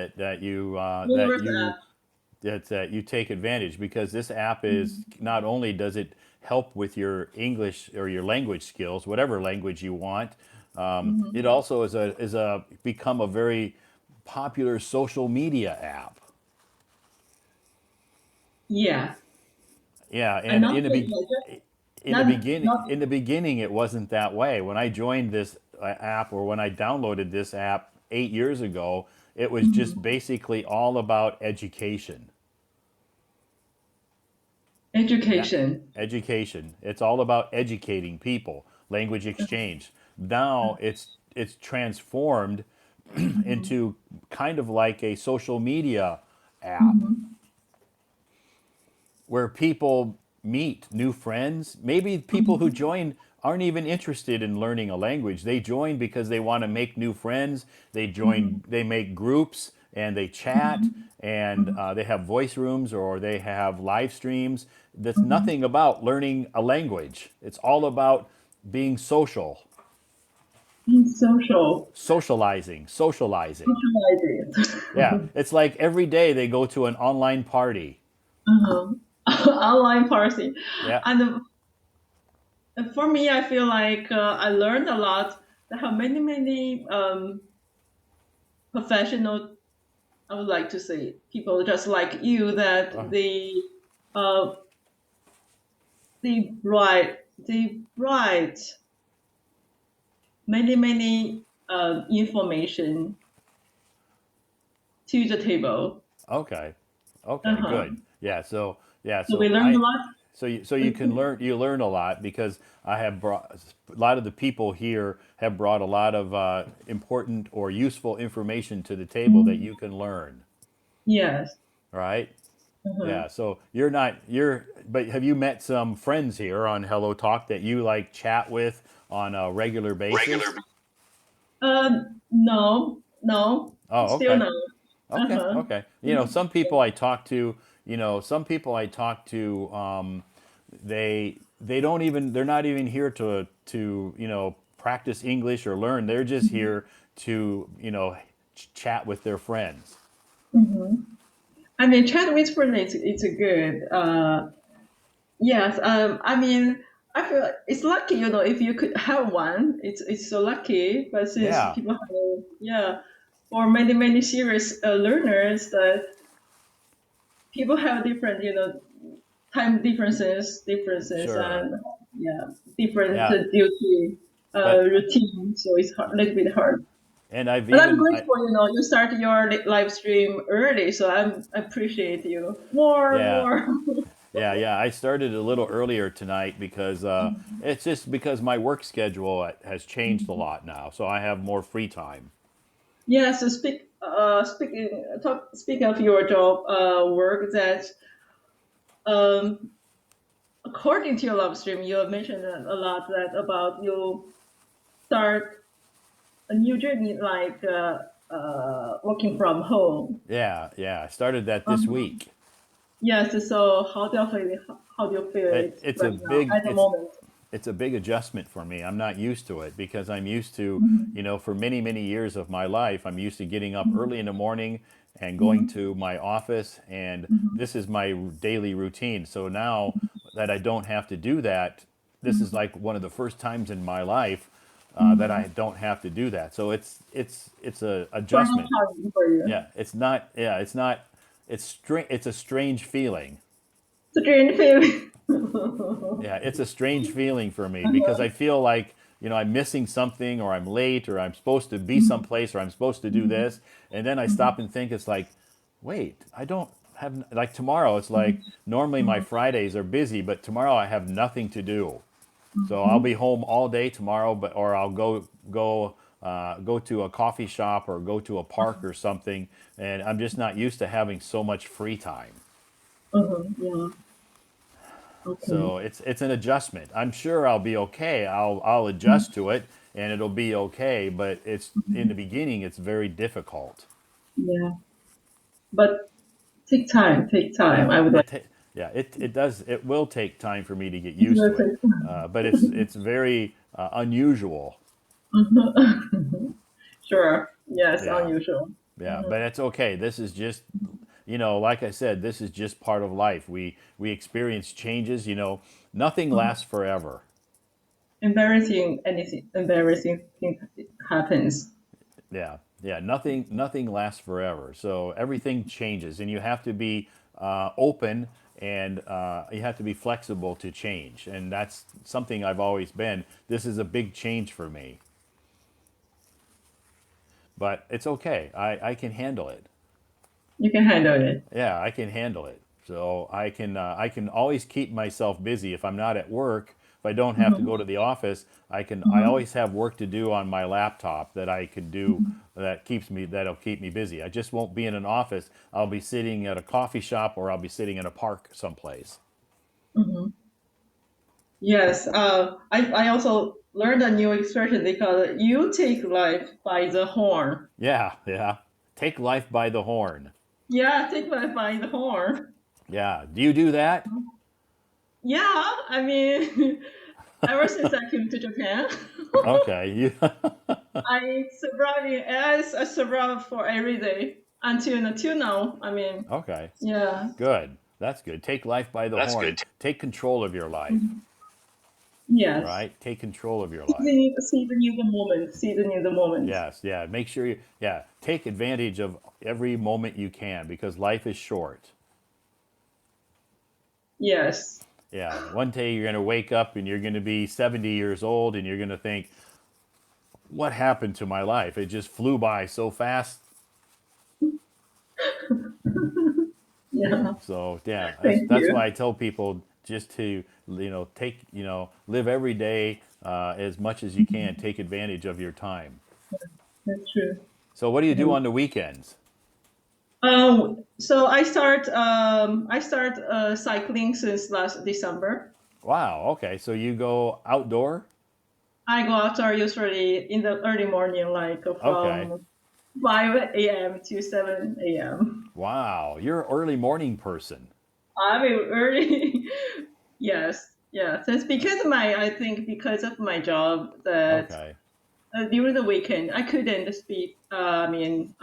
Universal app. that you take advantage because this app is not only does it help with your English or your language skills, whatever language you want, it Hmm. also is a become a very popular social media app. Yeah, Yeah, and and not like just not. in the beginning it wasn't that way. When I joined this app or when I downloaded this app 8 years ago, it was just Mhm. basically all about education. Yeah, Education. education. It's all about educating people, language exchange. Now it's transformed Mhm. into kind of like a social media app Mhm. where people meet new friends. Maybe people who Mhm. join aren't even interested in learning a language. They join because they want to make new friends. Mhm. They make groups and they chat Mhm. and Mhm. they have voice rooms or they have live streams. That's Mhm. nothing about learning a language. It's all about being social, Being social. socializing. Yeah, Socializing. it's like every day they go to an online party. Uh-huh. Online parsing. Yeah. And for me, I feel like I learned a lot. There have many professional. I would like to say people just like you that Uh, uh, they write many information to the table. Okay. Okay, Uh-huh. good. Yeah, So we learned a lot. so you can you learn a lot because I have brought a lot of the people here have brought a lot of important or useful information to the table that Mhm. you can learn, Yes. right? Uh-huh. Yeah, so you're but have you met some friends here on Hello Talk that you like chat with on a regular basis? No, no, Oh, still okay. no. Okay, Uh-huh. okay. You know, some people I talk to, some people I talk to, they don't even they're not even here to practice English or learn. They're just here to chat with their friends. Mm-hmm. I mean, chat with friends, it's a good. Yes. I mean, I feel like it's lucky, if you could have one, it's so lucky. But since Yeah, people have, yeah, for many serious learners, that people have different, time differences, sure. and yeah, different Yeah, duty but routine. So it's a little bit hard. and I've But I'm even grateful, you started your live stream early, so I appreciate you more, yeah. more. Yeah, yeah. I started a little earlier tonight because it's just because my work schedule has changed a lot now, so I have more free time. Yeah. So speaking of your job work, that um, according to your live stream, you have mentioned a lot that about you start a new journey like working from home. Yeah, yeah. I started that this Uh-huh. week. Yes. So how do you feel? How do you feel it It's a right now big at the moment? it's a big adjustment for me. I'm not used to it because I'm used to, Mhm. for many years of my life, I'm used to getting up Mhm. early in the morning and going Mhm. to my office, and Mhm. this is my daily routine. So now that I don't have to do that, this is Mhm. like one of the first times in my life that Mhm. I don't have to do that. So it's a Normal adjustment. time for you. Yeah, it's not. Yeah, it's not. It's a strange feeling. It's a green feeling. Yeah, it's a strange feeling for me because Uh-huh. I feel like, I'm missing something, or I'm late, or I'm supposed to be Mhm. someplace, or I'm supposed to do Mhm. this. And then I stop Mhm. and think, it's like, wait, I don't have, like tomorrow, it's Mhm. like normally my Mhm. Fridays are busy, but tomorrow I have nothing to do. So I'll Mhm. be home all day tomorrow, but or I'll go to a coffee shop or go to a park or something, and I'm just not used to having so much free time. Uh-huh. Yeah. Okay. So it's an adjustment. I'm sure I'll be okay. I'll Mhm. adjust to it and it'll be okay, but it's in the Mhm. beginning it's very difficult. Yeah. But take time. Take time. Yeah, I would like. it will take time for me to get It used will to it. take time. But it's very unusual. Mhm. Sure. Yes. Yeah. Unusual. Yeah, Mhm. but it's okay. This is just, like I said, this is just part of life. We experience changes, nothing Mhm. lasts forever. Embarrassing. Anything embarrassing thing happens. Yeah, yeah, nothing lasts forever. So everything changes, and you have to be open, and you have to be flexible to change. And that's something I've always been. This is a big change for me, but it's okay. I can handle it. You can handle it. Yeah, I can handle it. So I can always keep myself busy if I'm not at work. If I don't have to Mhm. go to the office, I Mhm. always have work to do on my laptop that I can do Mhm. that'll keep me busy. I just won't be in an office. I'll be sitting at a coffee shop or I'll be sitting in a park someplace. Mhm. Yes, I also learned a new expression. They call it "you take life by the horn." Yeah, yeah. Take life by the horn. Yeah, take life by the horn. Yeah. Do you do that? Yeah, I mean, ever since I came to Japan, Okay. You I surviving as I survive for every day until now. I mean, Okay. yeah. Good. That's good. Take life by the That's horn. good. Take control of your life. Mhm. Yes, Right? Take control of your life. seasoning the moment, seasoning the moment. Yes, yeah. Make sure take advantage of every moment you can because life is short. Yes, Yeah. One day you're going to wake up and you're going to be 70 years old and you're going to think, what happened to my life? It just flew by so fast. yeah. So, yeah, Thank that's why you. I tell people just to, live every day as much as you can. Take advantage of your time. That's true. So, what do you do Yeah. on the weekends? So I start cycling since last December. Wow. Okay. So, you go outdoor? I go outside usually in the early morning, like Okay. from 5 a.m. to 7 a.m. Wow. You're an early morning person. I mean, early. Yes, yeah. Since because of my, I think because of my job that Okay. during the weekend I couldn't speak. I mean,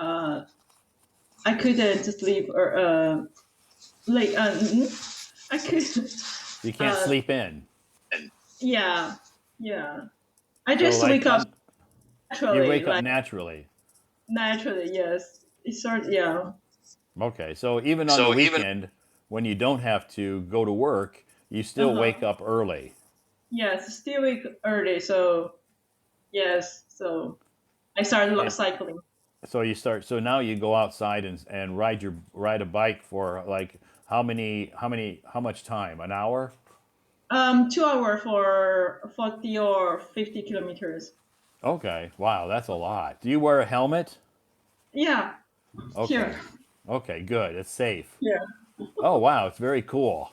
I couldn't sleep or late. I could. You can't Uh, sleep in. yeah, yeah. I So just like wake up you naturally, wake up like naturally. naturally. Yes, it starts. Yeah. Okay. So even on the So even weekend when you don't have to go to work, you uh still wake huh. up early. Yes, still wake early. So yes, so I started And cycling. so now you go outside and ride a bike for like how much time? An hour? 2 hours for 40 or 50 kilometers. Okay. Wow, that's a lot. Do you wear a helmet? Yeah, here. Okay. Okay, good. It's safe. Yeah. Oh, wow, it's very cool.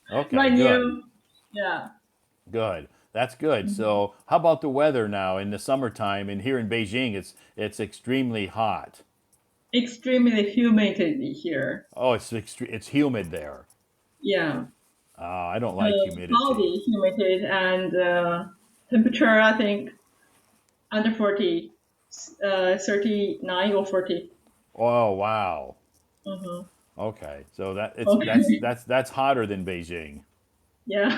My Okay, good. new. Yeah. Good. That's good. Mhm. So, how about the weather now in the summertime? And here in Beijing, it's extremely hot. Extremely humidity here. Oh, it's humid there. Yeah. I don't like humidity. cloudy, humid, and temperature I think under 40, 39 or 40. Oh wow. Hmm. Okay, so that it's Okay. that's hotter than Beijing. Yeah.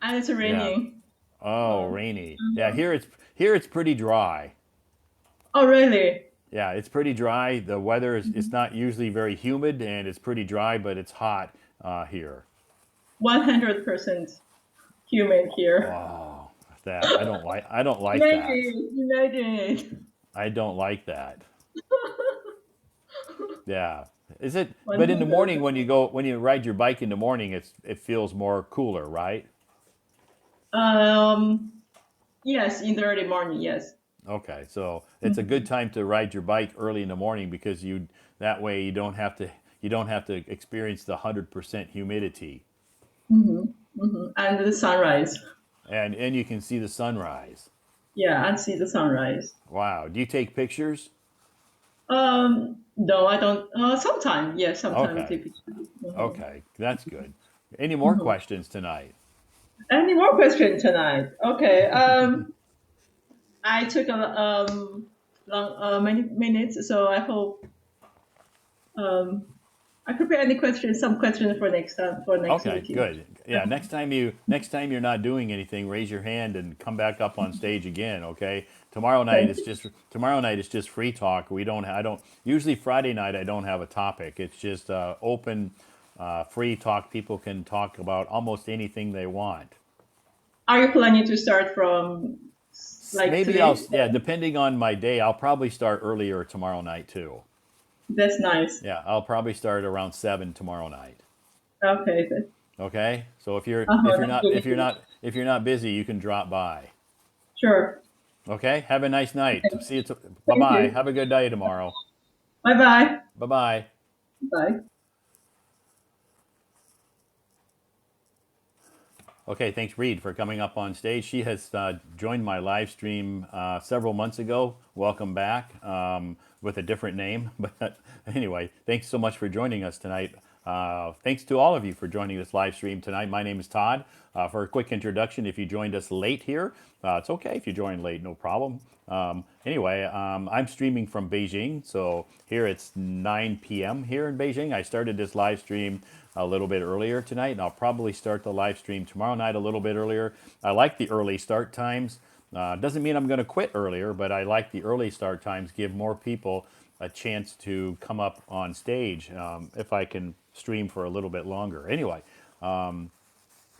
And it's Yeah. raining. Oh, Uh, rainy. Yeah, here it's pretty dry. oh, really? Yeah, it's pretty dry. The weather is it's not usually very humid and it's pretty dry, but it's hot here. 100% humid here. Oh, that I don't like that. Imagine, imagine. I don't like that. Yeah. Is it? But in the morning 100%. when you ride your bike in the morning, it feels more cooler, right? Um, yes, in the early morning, yes. Okay, so it's a good Mhm. time to ride your bike early in the morning because you that way you don't have to experience the 100% humidity, Hmm. Hmm. And the sunrise. and you can see the sunrise. Yeah, and see the sunrise. Wow. Do you take pictures? No, I don't. Sometimes, yes, sometimes Okay. take pictures. Mhm. Okay, that's good. Any more Mhm. questions tonight? Any more questions tonight? Okay. I took a long many minutes, so I hope um I prepare any questions, some questions for next time for next Okay, meeting. good. Yeah, next time you're not doing anything, raise your hand and come back up on stage again, okay? Thank you. Tomorrow night is just free talk. I don't usually Friday night I don't have a topic. It's just open free talk. People can talk about almost anything they want. Are you planning to start from like Maybe today? yeah, depending on my day, I'll probably start earlier tomorrow night too. That's nice. Yeah, I'll probably start around 7 tomorrow night. Okay. Okay? So Uh-huh, that's good. if you're not busy, you can drop by. Sure. Okay? Have a nice night. Okay. See you. Bye Thank bye. you. Have a good day tomorrow. Bye bye. Bye bye. Bye. Okay, thanks, Reed, for coming up on stage. She has joined my live stream several months ago. Welcome back with a different name. But anyway, thanks so much for joining us tonight. Thanks to all of you for joining this live stream tonight. My name is Todd. For a quick introduction, if you joined us late here, it's okay if you joined late, no problem. I'm streaming from Beijing, so here it's 9 p.m. here in Beijing. I started this live stream a little bit earlier tonight, and I'll probably start the live stream tomorrow night a little bit earlier. I like the early start times. Doesn't mean I'm going to quit earlier, but I like the early start times, give more people a chance to come up on stage if I can stream for a little bit longer. Anyway,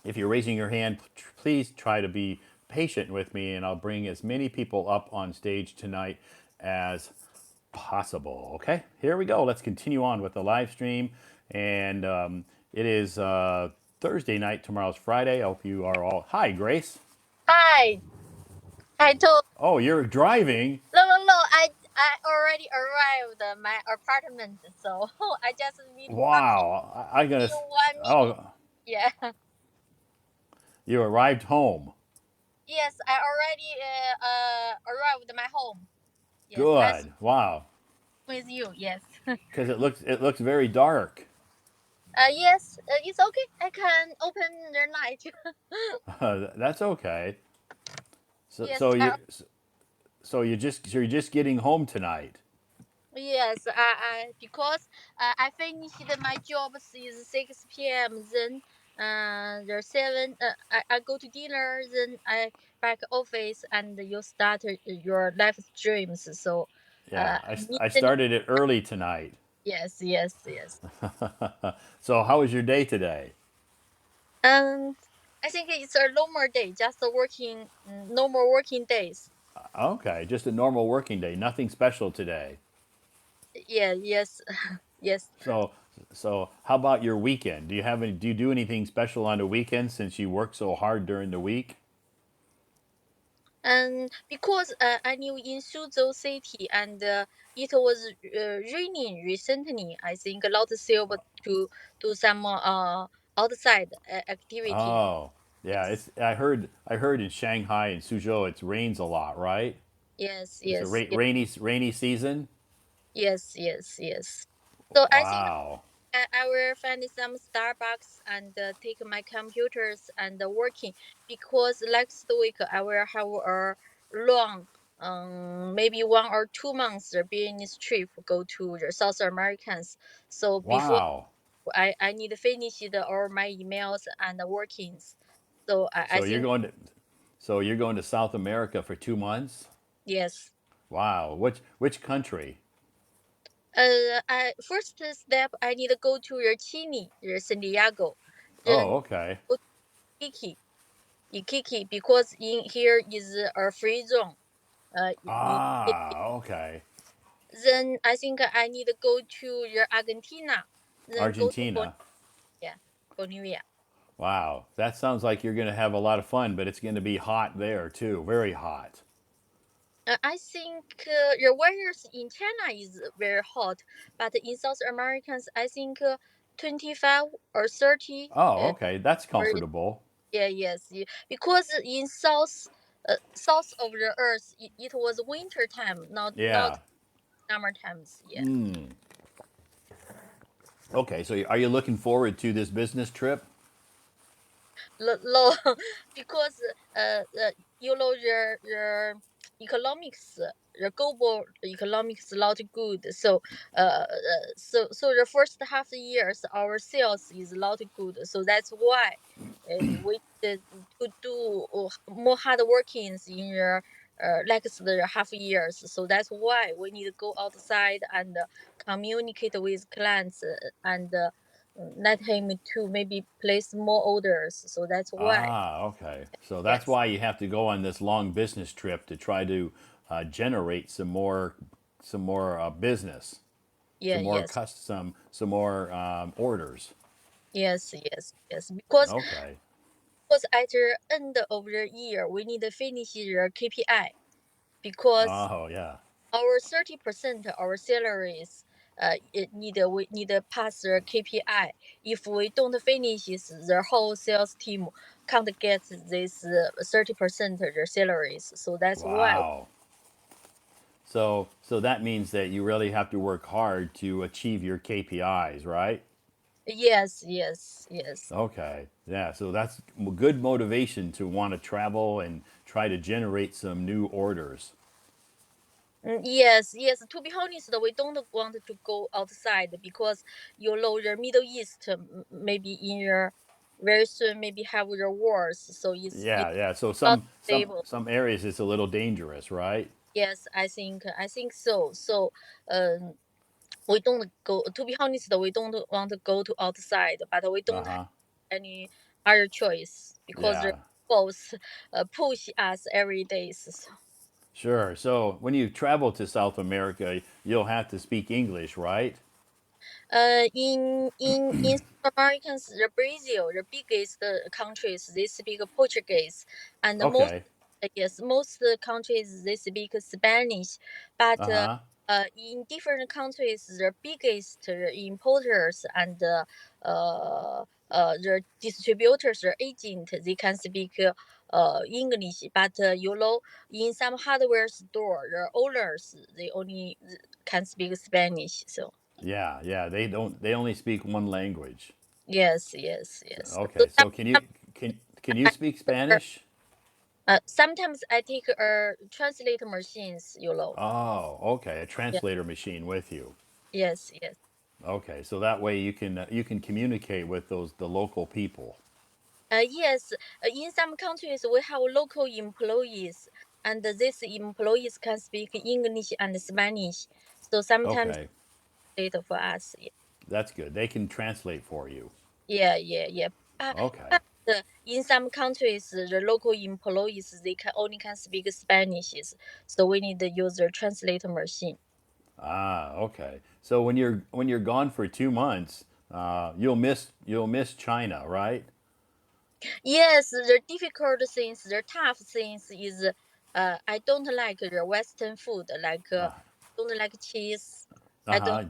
if you're raising your hand, please try to be patient with me, and I'll bring as many people up on stage tonight as possible. Okay, here we go. Let's continue on with the live stream. And it is Thursday night. Tomorrow's Friday. I hope you are all. Hi, Grace. Hi. I told Oh, you're driving. no. I already arrived at my apartment, so I just need Wow. I gotta. in 1 minute. Oh, Yeah. you arrived home. Yes, I already arrived at my home. Yes, I'm Good. Wow. with you. Yes. Because it looks very dark. Yes. It's okay. I can open the light. That's okay. So Yes. so you so you're just getting home tonight. Yes. Because I finished my job is 6 p.m. Then there's 7. I go to dinner. Then I back office and you start your live streams. So Yeah, I need I to know. started it early tonight. Yes. Yes. Yes. So how was your day today? And I think it's a normal day. Just working normal working days. Okay, just a normal working day. Nothing special today. Yeah. Yes. Yes. So so how about your weekend? Do you do anything special on the weekend since you work so hard during the week? And because I live in Suzhou City and it was raining recently, I think a lot of able to do some outside activity. Oh, yeah, Yes, it's I heard in Shanghai and Suzhou it rains a lot, right? yes, It's a yes, yes, rainy season. yes, yes, yes. So I think Wow. I will find some Starbucks and take my computers and working because next week I will have a long, maybe 1 or 2 months business trip go to the South Americans. So before Wow. I need to finish all my emails and workings. So I So you're think going to so you're going to South America for 2 months? yes. Wow. Which country? I first step I need to go to your Chile, your San Diego, then Oh, okay. go to Kiki, Ikiki because in here is a free zone. Ah, okay. Then I think I need to go to your Argentina, then go to Argentina. Bolivia. Bolivia. Wow. That sounds like you're going to have a lot of fun, but it's going to be hot there too. Very hot. I think your weather in China is very hot, but in South Americans, I think 25 or 30. Oh, okay. That's Or comfortable. yeah, yes, because in south of the earth, it was winter time, not Yeah. summer times. Yeah. Okay, so are you looking forward to this business trip? Low because you know your economics, the global economics not good. So so the first half years our sales is not good. So that's why we need to do more hard workings in your next half years. So that's why we need to go outside and communicate with clients and let him to maybe place more orders. So that's why. Ah, okay. So that's Yes. why you have to go on this long business trip to try to generate some more business, Yeah. Yes. some more orders. Yes. Yes. Yes. Because at the end of the year, we need to finish your KPI because Oh, yeah. our 30% our salaries. We need to pass the KPI. If we don't finish, the whole sales team can't get this 30% of their salaries. So that's why. Wow. So that means that you really have to work hard to achieve your KPIs, right? Yes, yes, yes. Okay. Yeah. So that's good motivation to want to travel and try to generate some new orders. Yes, yes. To be honest, we don't want to go outside because you know the Middle East maybe in your very soon maybe have the wars, so it's Yeah, yeah. So not some stable. some areas it's a little dangerous, right? Yes, I think so. So um, we don't go. To be honest, we don't want to go to outside, but we Uh don't have huh. any other choice because the Yeah. boss push us every day. So. Sure. So when you travel to South America, you'll have to speak English, right? In South Americans, the Brazil, the biggest countries, they speak Portuguese, and most Okay. yes, most countries they speak Spanish, but Uh huh. in different countries, the biggest importers and the distributors, the agent, they can speak English, but in some hardware store, the owners they only can speak Spanish. So. Yeah, yeah. They only speak one language. Yes, yes, yes. So Okay. So can you speak Spanish? sometimes I take translator machines, Oh, okay. A Yeah. translator machine with you. Yes, yes. Okay. So that way you can communicate with the local people. Yes. In some countries we have local employees, and these employees can speak English and Spanish. So sometimes Okay. later for us. Yeah, That's good. They can translate for you. yeah, yeah. Yeah. Okay. But in some countries, the local employees they can only can speak Spanish, so we need to use the translator machine. Ah, okay. So when you're gone for 2 months, you'll miss China, right? Yes, the difficult things, the tough things is I don't like the Western food, like don't like cheese. Uh I don't, huh.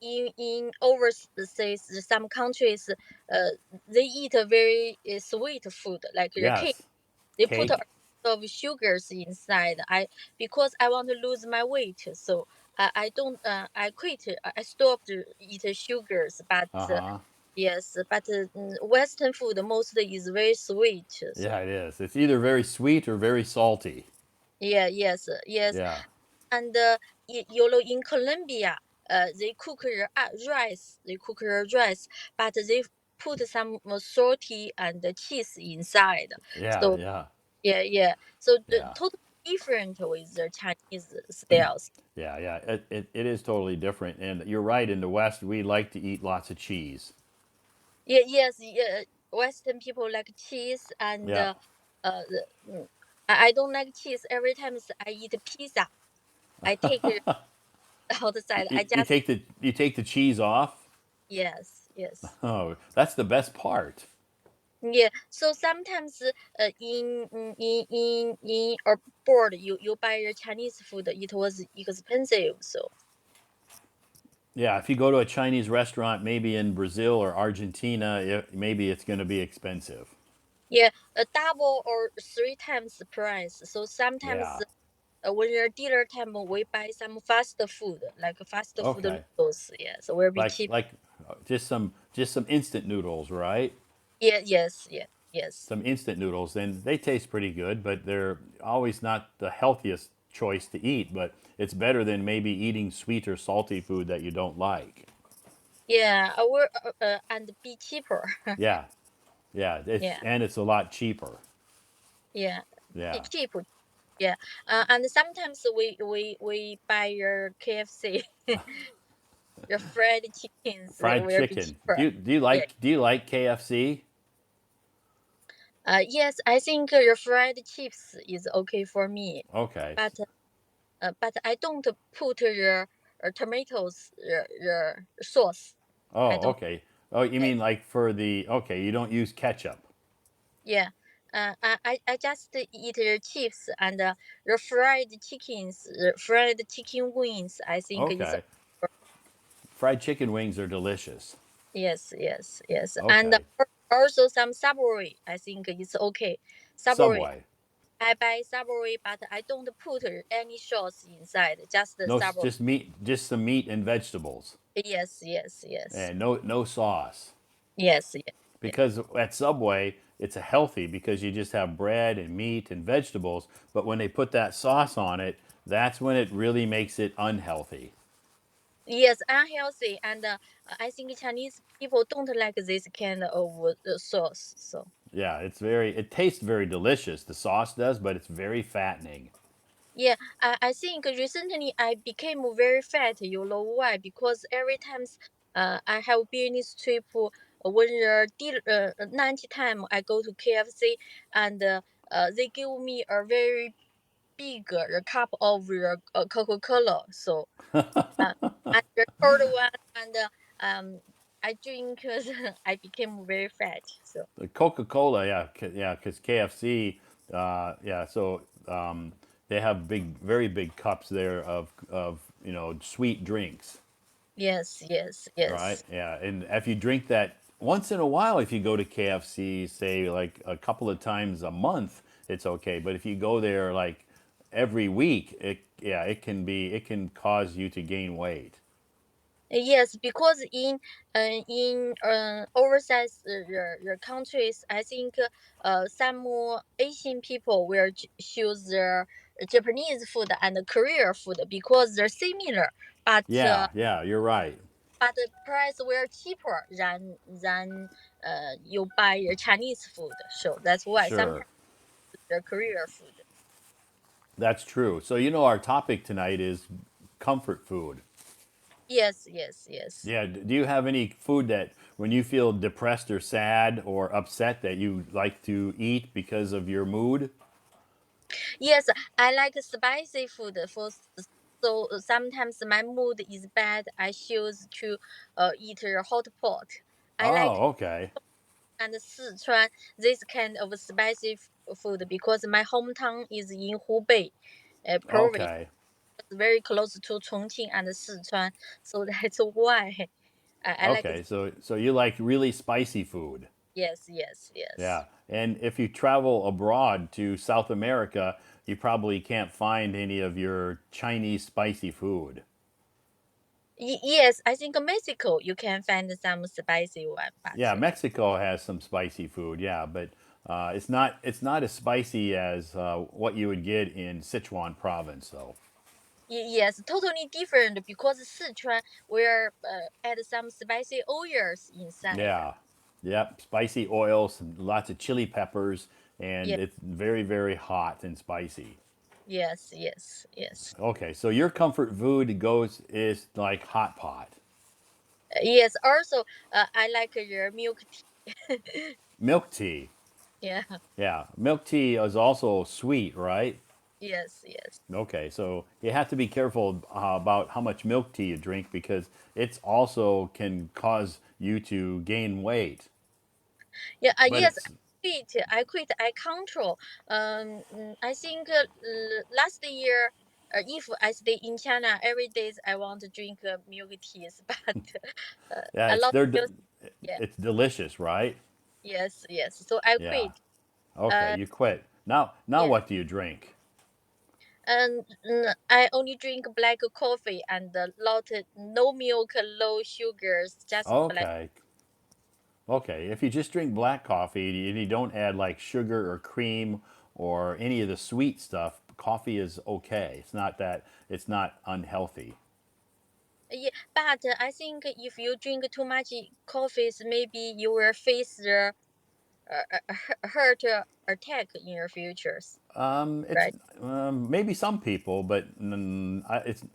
in overseas some countries uh they eat a very sweet food like the cake. Yes. They put a Cake. lot of sugars inside. I because I want to lose my weight, so I don't I quit. I stopped eat sugars, but Uh-huh. yes, but Western food mostly is very sweet. So Yeah, it is. It's either very sweet or very salty. yeah, yes, yes, Yeah. and you know in Colombia, they cook rice. They cook rice, but they put some salty and cheese inside. Yeah, So yeah. yeah, yeah. So Yeah. totally different with the Chinese styles. Yeah, yeah. It is totally different. And you're right, in the West we like to eat lots of cheese. Yeah, yes, yeah. Western people like cheese and Yeah. the, I don't like cheese. Every time I eat pizza, I take it outside. I You just take the cheese off. yes, yes. Oh, that's the best part. Yeah. So sometimes in abroad you buy your Chinese food. It was expensive. So Yeah, if you go to a Chinese restaurant, maybe in Brazil or Argentina, maybe it's going to be expensive. yeah, a double or three times the price. So sometimes Yeah. when you're dinner time, we buy some fast food like fast food Okay. noodles. Yeah, so will be Like cheap. like just some instant noodles, right? Yeah, yes, yeah, yes. Some instant noodles, and they taste pretty good, but they're always not the healthiest choice to eat. But it's better than maybe eating sweet or salty food that you don't like. Yeah, our and be cheaper. Yeah, yeah. It's Yeah, and it's a lot cheaper. yeah, Yeah. cheap. Yeah, and sometimes we buy your KFC, your fried chickens Fried will be chicken. cheaper. Yeah. Do you like KFC? Yes, I think your fried chips is okay for me, Okay. but I don't put your tomatoes your sauce. I Oh, don't. okay. Oh, you mean like for the okay, you don't use ketchup. Yeah. I just eat your chips and your fried chickens, fried chicken wings. I think is Okay. Fried chicken wings are delicious. yes, yes, yes, and Okay. also some Subway. I think it's okay. Subway. Subway. I buy Subway, but I don't put any sauce inside. Just the No, Subway. just meat, just some meat and vegetables, Yes, yes, yes, and no sauce. yes, yes. Yes. Because at Subway, it's a healthy because you just have bread and meat and vegetables. But when they put that sauce on it, that's when it really makes it unhealthy. Yes, unhealthy, and I think Chinese people don't like this kind of sauce. So. Yeah, it tastes very delicious. The sauce does, but it's very fattening. Yeah, I think recently I became very fat. You know why? Because every time I have business trip, when lunch time I go to KFC and they give me a very big cup of Coca Cola. So and the third one and I drink. I became very fat. So The Coca Cola, yeah, yeah, because KFC, yeah, so they have very big cups there of sweet drinks, yes, yes, right? yes. Yeah, and if you drink that once in a while, if you go to KFC, say like a couple of times a month, it's okay. But if you go there like every week, it can cause you to gain weight. Yes, because in overseas your countries, I think some more Asian people will choose the Japanese food and the Korean food because they're similar, but Yeah, yeah, you're right. the price will cheaper than you buy your Chinese food. So that's why Sure. sometimes the Korean food. That's true. So, our topic tonight is comfort food. Yes, yes, yes. Yeah. Do you have any food that when you feel depressed or sad or upset that you like to eat because of your mood? Yes, I like spicy food. So sometimes my mood is bad. I choose to eat a hot pot. I like Oh, okay. and Sichuan this kind of spicy food because my hometown is in Hubei, province, Okay. very close to Chongqing and Sichuan. So that's why I like it. Okay. So you like really spicy food. Yes, yes, yes. Yeah. And if you travel abroad to South America, you probably can't find any of your Chinese spicy food. Yes, I think Mexico you can find some spicy one, but Yeah, Mexico has some spicy food. Yeah, but it's not as spicy as what you would get in Sichuan province, though. yes, totally different because Sichuan will add some spicy oils inside. Yeah, yep, spicy oils, lots of chili peppers, and Yeah, it's very, very hot and spicy. yes, yes, yes, Okay, so your comfort food goes is like hot pot, yes. Also, I like your milk tea. milk tea. Yeah, Yeah, milk tea is also sweet, right? yes, yes. Okay, so you have to be careful about how much milk tea you drink because it's also can cause you to gain weight. Yeah, But yes. it's I control. I think last year, if I stay in China, every day I want to drink milk teas, but yeah, a it's lot they're of milk. Yeah, it's delicious, right? yes, yes. So I Yeah. quit. Okay, Uh, you quit. Now yeah, what do you drink? and I only drink black coffee and lot no milk, low sugars, just black. Okay. Okay, if you just drink black coffee and you don't add like sugar or cream or any of the sweet stuff, coffee is okay. It's not unhealthy. Yeah, but I think if you drink too much coffees, maybe you will face the heart attack in your futures, It's right? maybe some people, but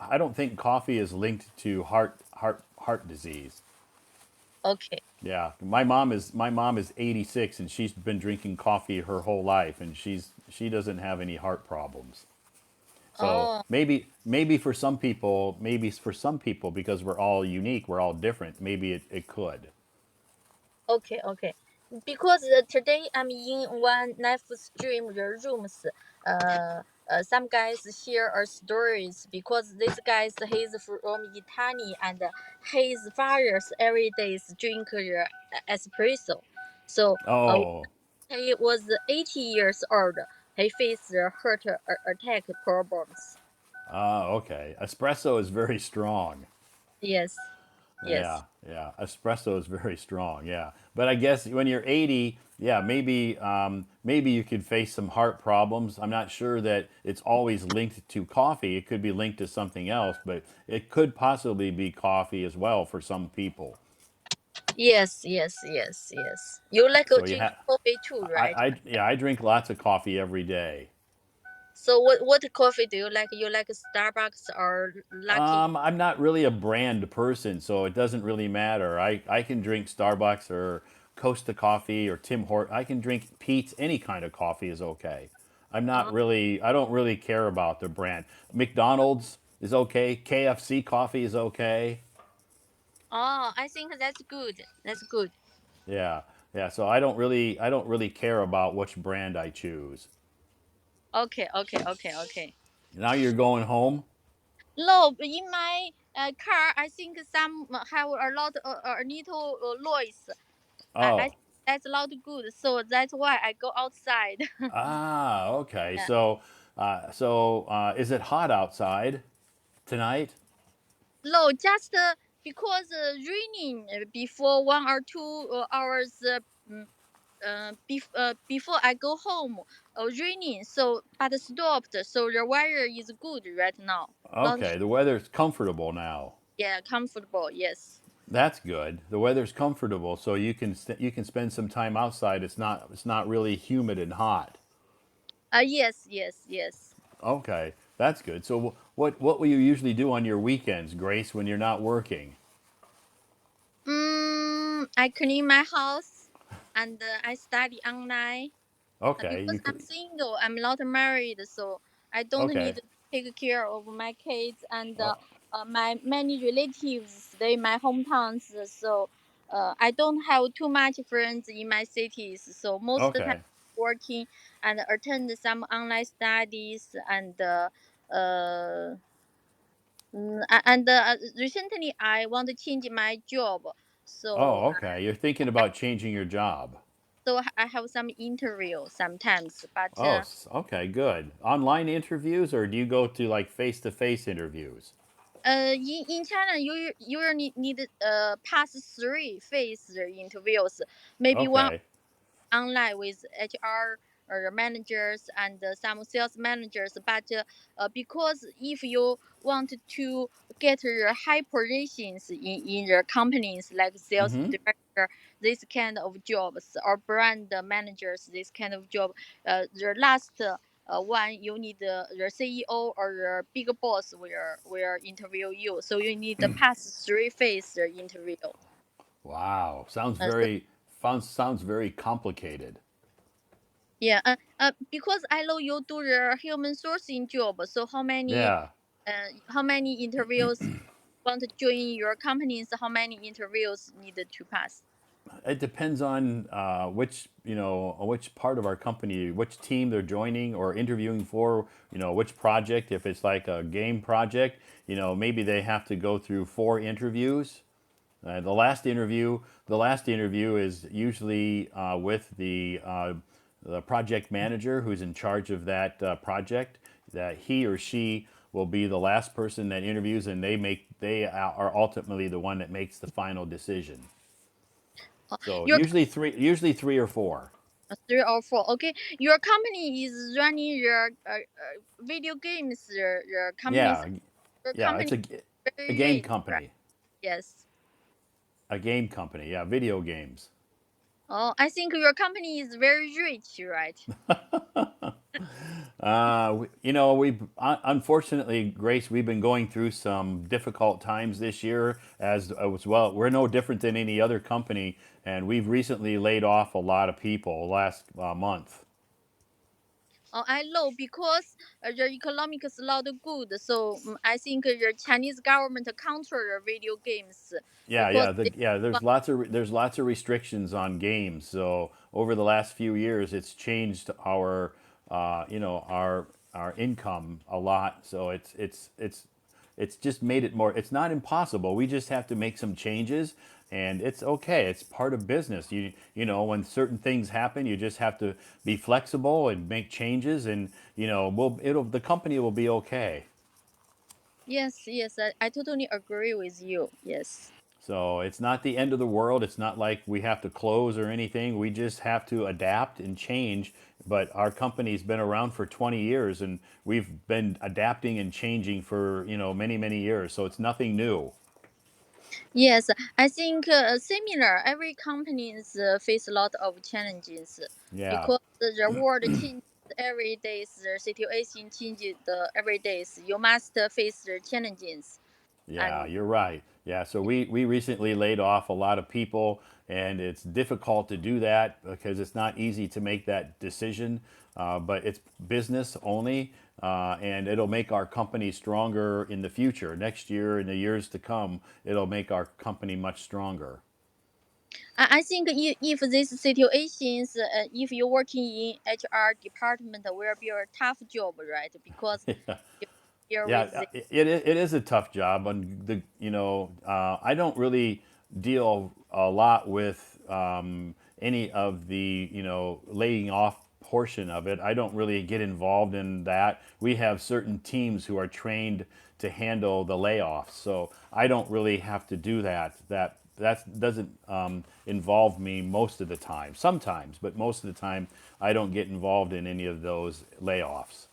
I don't think coffee is linked to heart disease. Okay. Yeah, my mom is 86 and she's been drinking coffee her whole life and she doesn't have any heart problems. So Oh, maybe for some people because we're all unique, we're all different. Maybe it could. okay, okay. Because today I'm in one live stream rooms. Some guys share our stories because this guys he's from Italy and his fathers every day drink espresso. So Oh, he was 80 years old. He faced heart attack problems. okay. Espresso is very strong. Yes, Yeah, yes. yeah. Espresso is very strong. Yeah, but I guess when you're 80, yeah, maybe you could face some heart problems. I'm not sure that it's always linked to coffee. It could be linked to something else, but it could possibly be coffee as well for some people. Yes, yes, yes, yes. You like to So you drink have, coffee too, right? yeah, I drink lots of coffee every day. So what coffee do you like? You like Starbucks or Lucky? I'm not really a brand person, so it doesn't really matter. I can drink Starbucks or Costa Coffee or Tim Hort. I can drink Pete's. Any kind of coffee is okay. Oh, I don't really care about the brand. McDonald's is okay. KFC coffee is okay. oh, I think that's good. That's good. Yeah, yeah. So I don't really care about which brand I choose. Okay, okay, okay, okay. Now you're going home. No, in my car, I think some have a lot, a little noise. I Oh, think that's not good. So that's why I go outside. okay. Yeah. Is it hot outside tonight? No, just because raining before 1 or 2 hours before I go home, raining. So but stopped. So the weather is good right now. Not Okay, the weather's comfortable now. yeah, comfortable. Yes. That's good. The weather's comfortable, so you can spend some time outside. It's not really humid and hot. Yes, yes, yes. Okay, that's good. So what will you usually do on your weekends, Grace, when you're not working? I clean my house, and I study online. Okay, Because I'm single, I'm not married, so I don't need okay. to take care of my kids and Oh, my many relatives stay in my hometowns. So I don't have too much friends in my cities. So most of the time okay. working and attend some online studies uh, recently I want to change my job. So Oh, okay. You're thinking about changing your job. I have some interview sometimes, but Oh, okay, good. Online interviews, or do you go to like face-to-face interviews? in China, you need pass 3 phase interviews. Maybe one Okay. online with HR or managers and some sales managers. But because if you want to get your high positions in your companies like sales Mm-hmm. director, this kind of jobs, or brand managers, this kind of job, the last one you need your CEO or your big boss will interview you. So you need to pass 3 phase interview. Wow. So Sounds very complicated. yeah, because I know you do the human sourcing job. So Yeah. how many interviews want to join your companies? How many interviews needed to pass? It depends on which part of our company, which team they're joining or interviewing for, which project. If it's like a game project, maybe they have to go through 4 interviews. The last interview is usually with the project manager who's in charge of that project. That he or she will be the last person that interviews, and they are ultimately the one that makes the final decision. So Your usually three or four. 3 or 4. Okay, your company is running your video games. Your company's Yeah, your yeah, it's company a very game rich, right? company. Yes. A game company. Yeah, video games. Oh, I think your company is very rich, right? We unfortunately, Grace, we've been going through some difficult times this year as well. We're no different than any other company, and we've recently laid off a lot of people last month. I know because the economic is not good. So I think the Chinese government control the video games Yeah, because yeah, there's lots of restrictions on games. So over the last few years, it's changed our income a lot. So it's just made it more. It's not impossible. We just have to make some changes, and it's okay. It's part of business. When certain things happen, you just have to be flexible and make changes, and the company will be okay. yes, yes, I totally agree with you. Yes. So it's not the end of the world. It's not like we have to close or anything. We just have to adapt and change. But our company's been around for 20 years, and we've been adapting and changing for many many years. So it's nothing new. Yes, I think similar. Every companies face a lot of challenges Yeah, because the world changes every day. The situation changes every day. You must face the challenges. yeah, And you're right. Yeah, so we recently laid off a lot of people, and it's difficult to do that because it's not easy to make that decision. But it's business only, and it'll make our company stronger in the future. Next year and the years to come, it'll make our company much stronger. I think if these situations, if you're working in HR department, will be a tough job, right? Because you deal Yeah, with the it is a tough job. And I don't really deal a lot with any of the laying off portion of it. I don't really get involved in that. We have certain teams who are trained to handle the layoffs, so I don't really have to do that. That doesn't involve me most of the time. Sometimes, but most of the time, I don't get involved in any of those layoffs.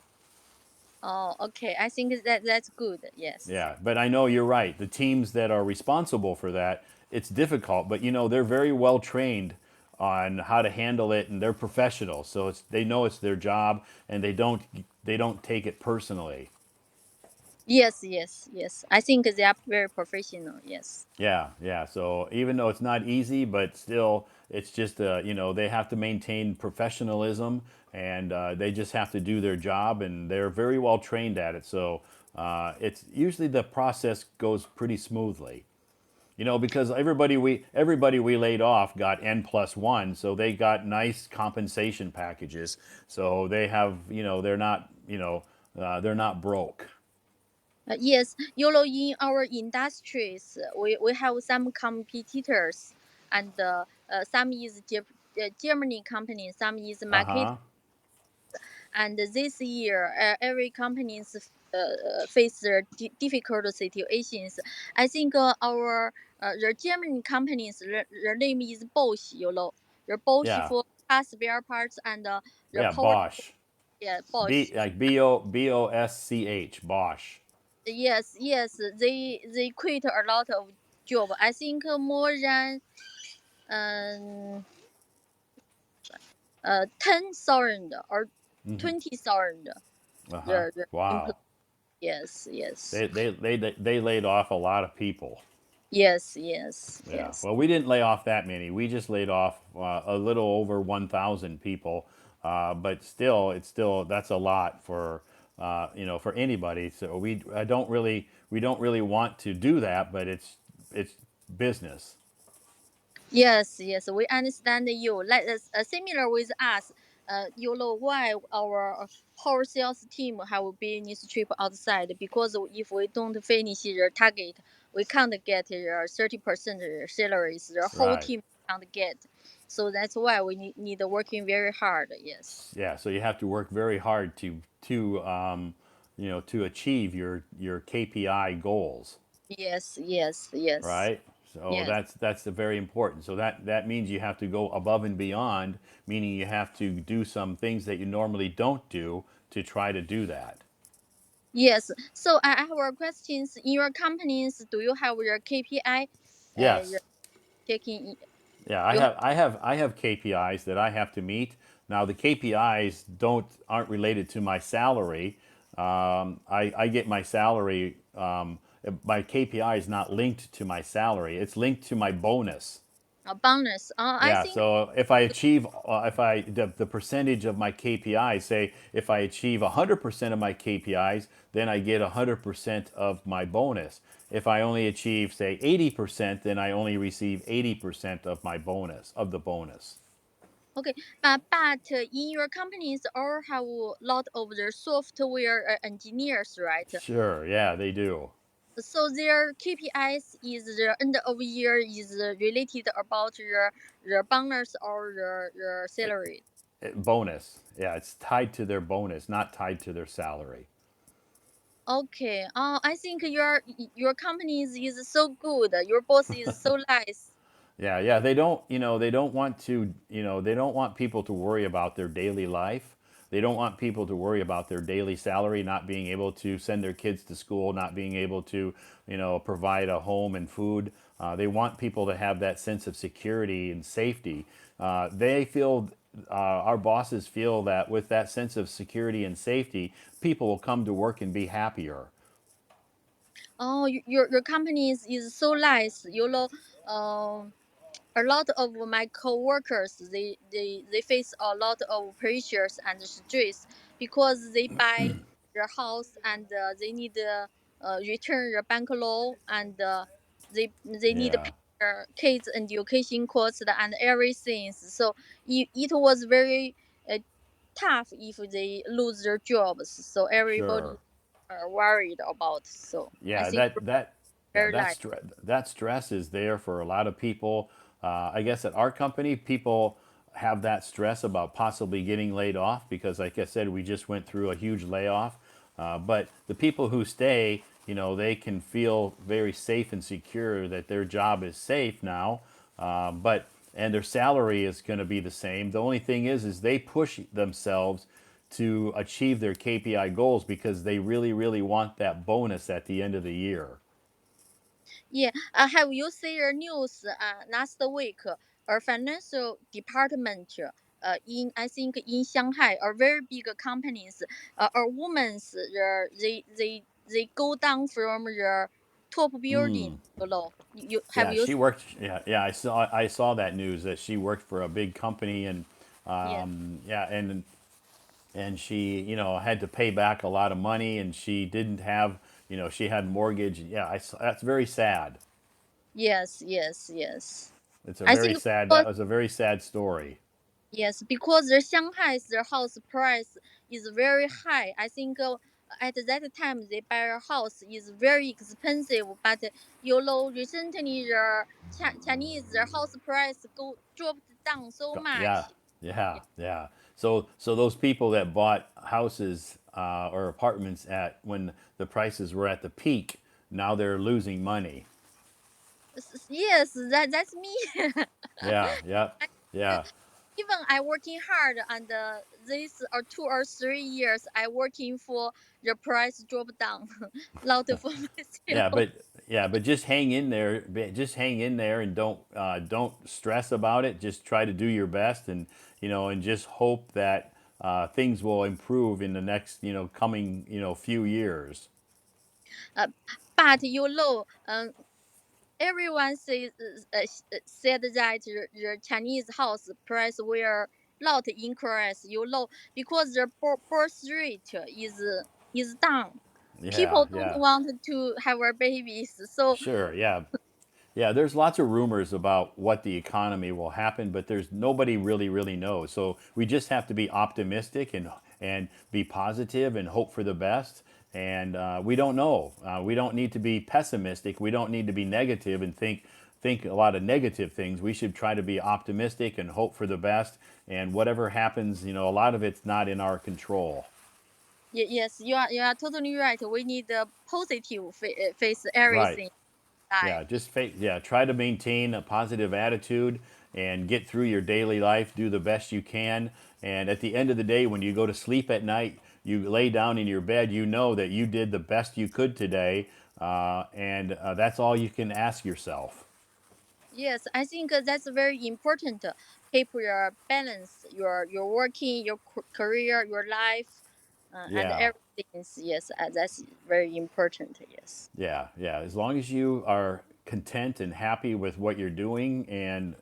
oh, okay. I think that's good. Yes. Yeah, but I know you're right. The teams that are responsible for that, it's difficult, but they're very well trained on how to handle it, and they're professionals. So they know it's their job, and they don't take it personally. Yes, yes, yes. I think they are very professional. Yes. Yeah, yeah. So even though it's not easy, but still, it's just they have to maintain professionalism, and they just have to do their job, and they're very well trained at it. So it's usually the process goes pretty smoothly. Because everybody we laid off got N+1, so they got nice compensation packages. So they have, they're not broke. Yes, in our industries, we have some competitors, and some is Germany company, some is Uh market. huh. and this year every companies face their difficult situations. I think our the German companies their name is Bosch, you know, the Bosch Yeah, for car spare parts and the yeah, power. Bosch. Yeah, Bosch. Bosch. Bosch. Yes, yes, they quit a lot of job. I think more than um 10,000 or 20,000. Uh huh. The employees. Wow. Yes, yes, They laid off a lot of people. yes, yes, Yeah. yes, Well, we didn't lay off that many. We just laid off a little over 1,000 people. But still, it's still that's a lot for for anybody. So we don't really want to do that, but it's business. yes, yes. We understand you. Like similar with us. You know why our whole sales team have business trip outside because if we don't finish the target, we can't get the 30% salaries. The whole Right. team can't get. So that's why we need working very hard. Yes. Yeah. So you have to work very hard to achieve your KPI goals. Yes. Yes. Yes. Right? So Yes. that's very important. So that means you have to go above and beyond, meaning you have to do some things that you normally don't do to try to do that. Yes. So I have a questions. In your companies, do you have your KPI? You're Yes. checking. Yeah, You have, I have KPIs that I have to meet. Now the KPIs aren't related to my salary. I get my salary. My KPI is not linked to my salary. It's linked to my bonus. a bonus. I Yeah, think so if I achieve, if I the percentage of my KPIs, say if I achieve 100% of my KPIs, then I get 100% of my bonus. If I only achieve, say, 80%, then I only receive 80% of my bonus of the bonus. okay, but in your companies all have a lot of the software engineers, right? Sure, yeah, they do. So their KPIs is the end of year is related about your bonus or your salary. Bonus, yeah, it's tied to their bonus, not tied to their salary. Okay. I think your company is so good. Your boss is so nice. Yeah, yeah, they don't want to, they don't want people to worry about their daily life. They don't want people to worry about their daily salary, not being able to send their kids to school, not being able to, provide a home and food. They want people to have that sense of security and safety. Our bosses feel that with that sense of security and safety, people will come to work and be happier. Oh, your company is so nice. You know, a lot of my coworkers they face a lot of pressures and stress because they buy their house and they need return their bank loan and they need to Yeah, pay their kids and education costs and everything. So it was very uh, tough if they lose their jobs. So everybody sure. are worried about. So I Yeah, think yeah, very light. that stress is there for a lot of people. I guess at our company, people have that stress about possibly getting laid off because, like I said, we just went through a huge layoff. But the people who stay, they can feel very safe and secure that their job is safe now. But and their salary is going to be the same. The only thing is they push themselves to achieve their KPI goals because they really, really want that bonus at the end of the year. Yeah, have you seen the news last week? A financial department in I think in Shanghai, a very big companies, a woman's they go down from the top building below. You have Yeah, you? she worked. Yeah, yeah, I saw that news that she worked for a big company and Yeah. yeah, and she had to pay back a lot of money and she didn't have she had mortgage. Yeah, that's very sad. Yes. Yes. Yes. It's a I very think sad. because That was a very sad story. yes, because the Shanghai's the house price is very high. I think at that time they buy a house is very expensive. But recently the Chinese the house price go dropped down so Yeah, much. yeah, Yeah. yeah. So those people that bought houses or apartments at when the prices were at the peak. Now they're losing money. Yes, that's me. Yeah, yeah, I, yeah, even I working hard, and this or 2 or 3 years I working for the price drop down. Lot for yeah. myself. But just hang in there. Just hang in there, and don't stress about it. Just try to do your best, and and just hope that things will improve in the next coming few years. Uh, but everyone said that the Chinese house price will not increase. Because the birth rate is down. Yeah, People don't yeah, want to have babies, so sure, yeah. Yeah, there's lots of rumors about what the economy will happen, but there's nobody really knows. So we just have to be optimistic and be positive and hope for the best. And we don't know. We don't need to be pessimistic. We don't need to be negative and think a lot of negative things. We should try to be optimistic and hope for the best. And whatever happens, a lot of it's not in our control. yes, you are totally right. We need a positive face Right. everything in life. Yeah, yeah, try to maintain a positive attitude and get through your daily life, do the best you can. And at the end of the day, when you go to sleep at night, you lay down in your bed, you know that you did the best you could today. And that's all you can ask yourself. Yes, I think that's very important. Keep your balance, your working, your career, your life, and Yeah, everything. Yes, that's very important. Yes. yeah. As long as you are content and happy with what you're doing, and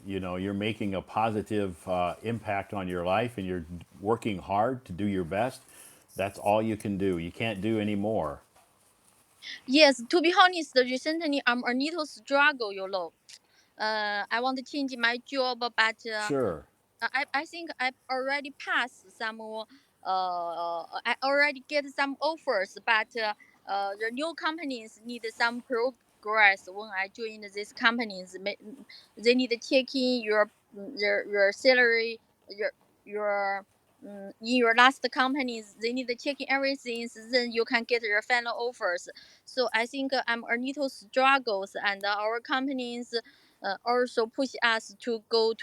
you're making a positive impact on your life, and you're working hard to do your best, that's all you can do. You can't do any more. Yes, to be honest, recently I'm a little struggle. I want to change my job, but Sure. I think I already passed some. I already get some offers, but the new companies need some progress. When I join these companies, they need to check in your salary, your in your last companies. They need to check in everything. So then you can get your final offers. So I think I'm a little struggles, and our companies also push us to go to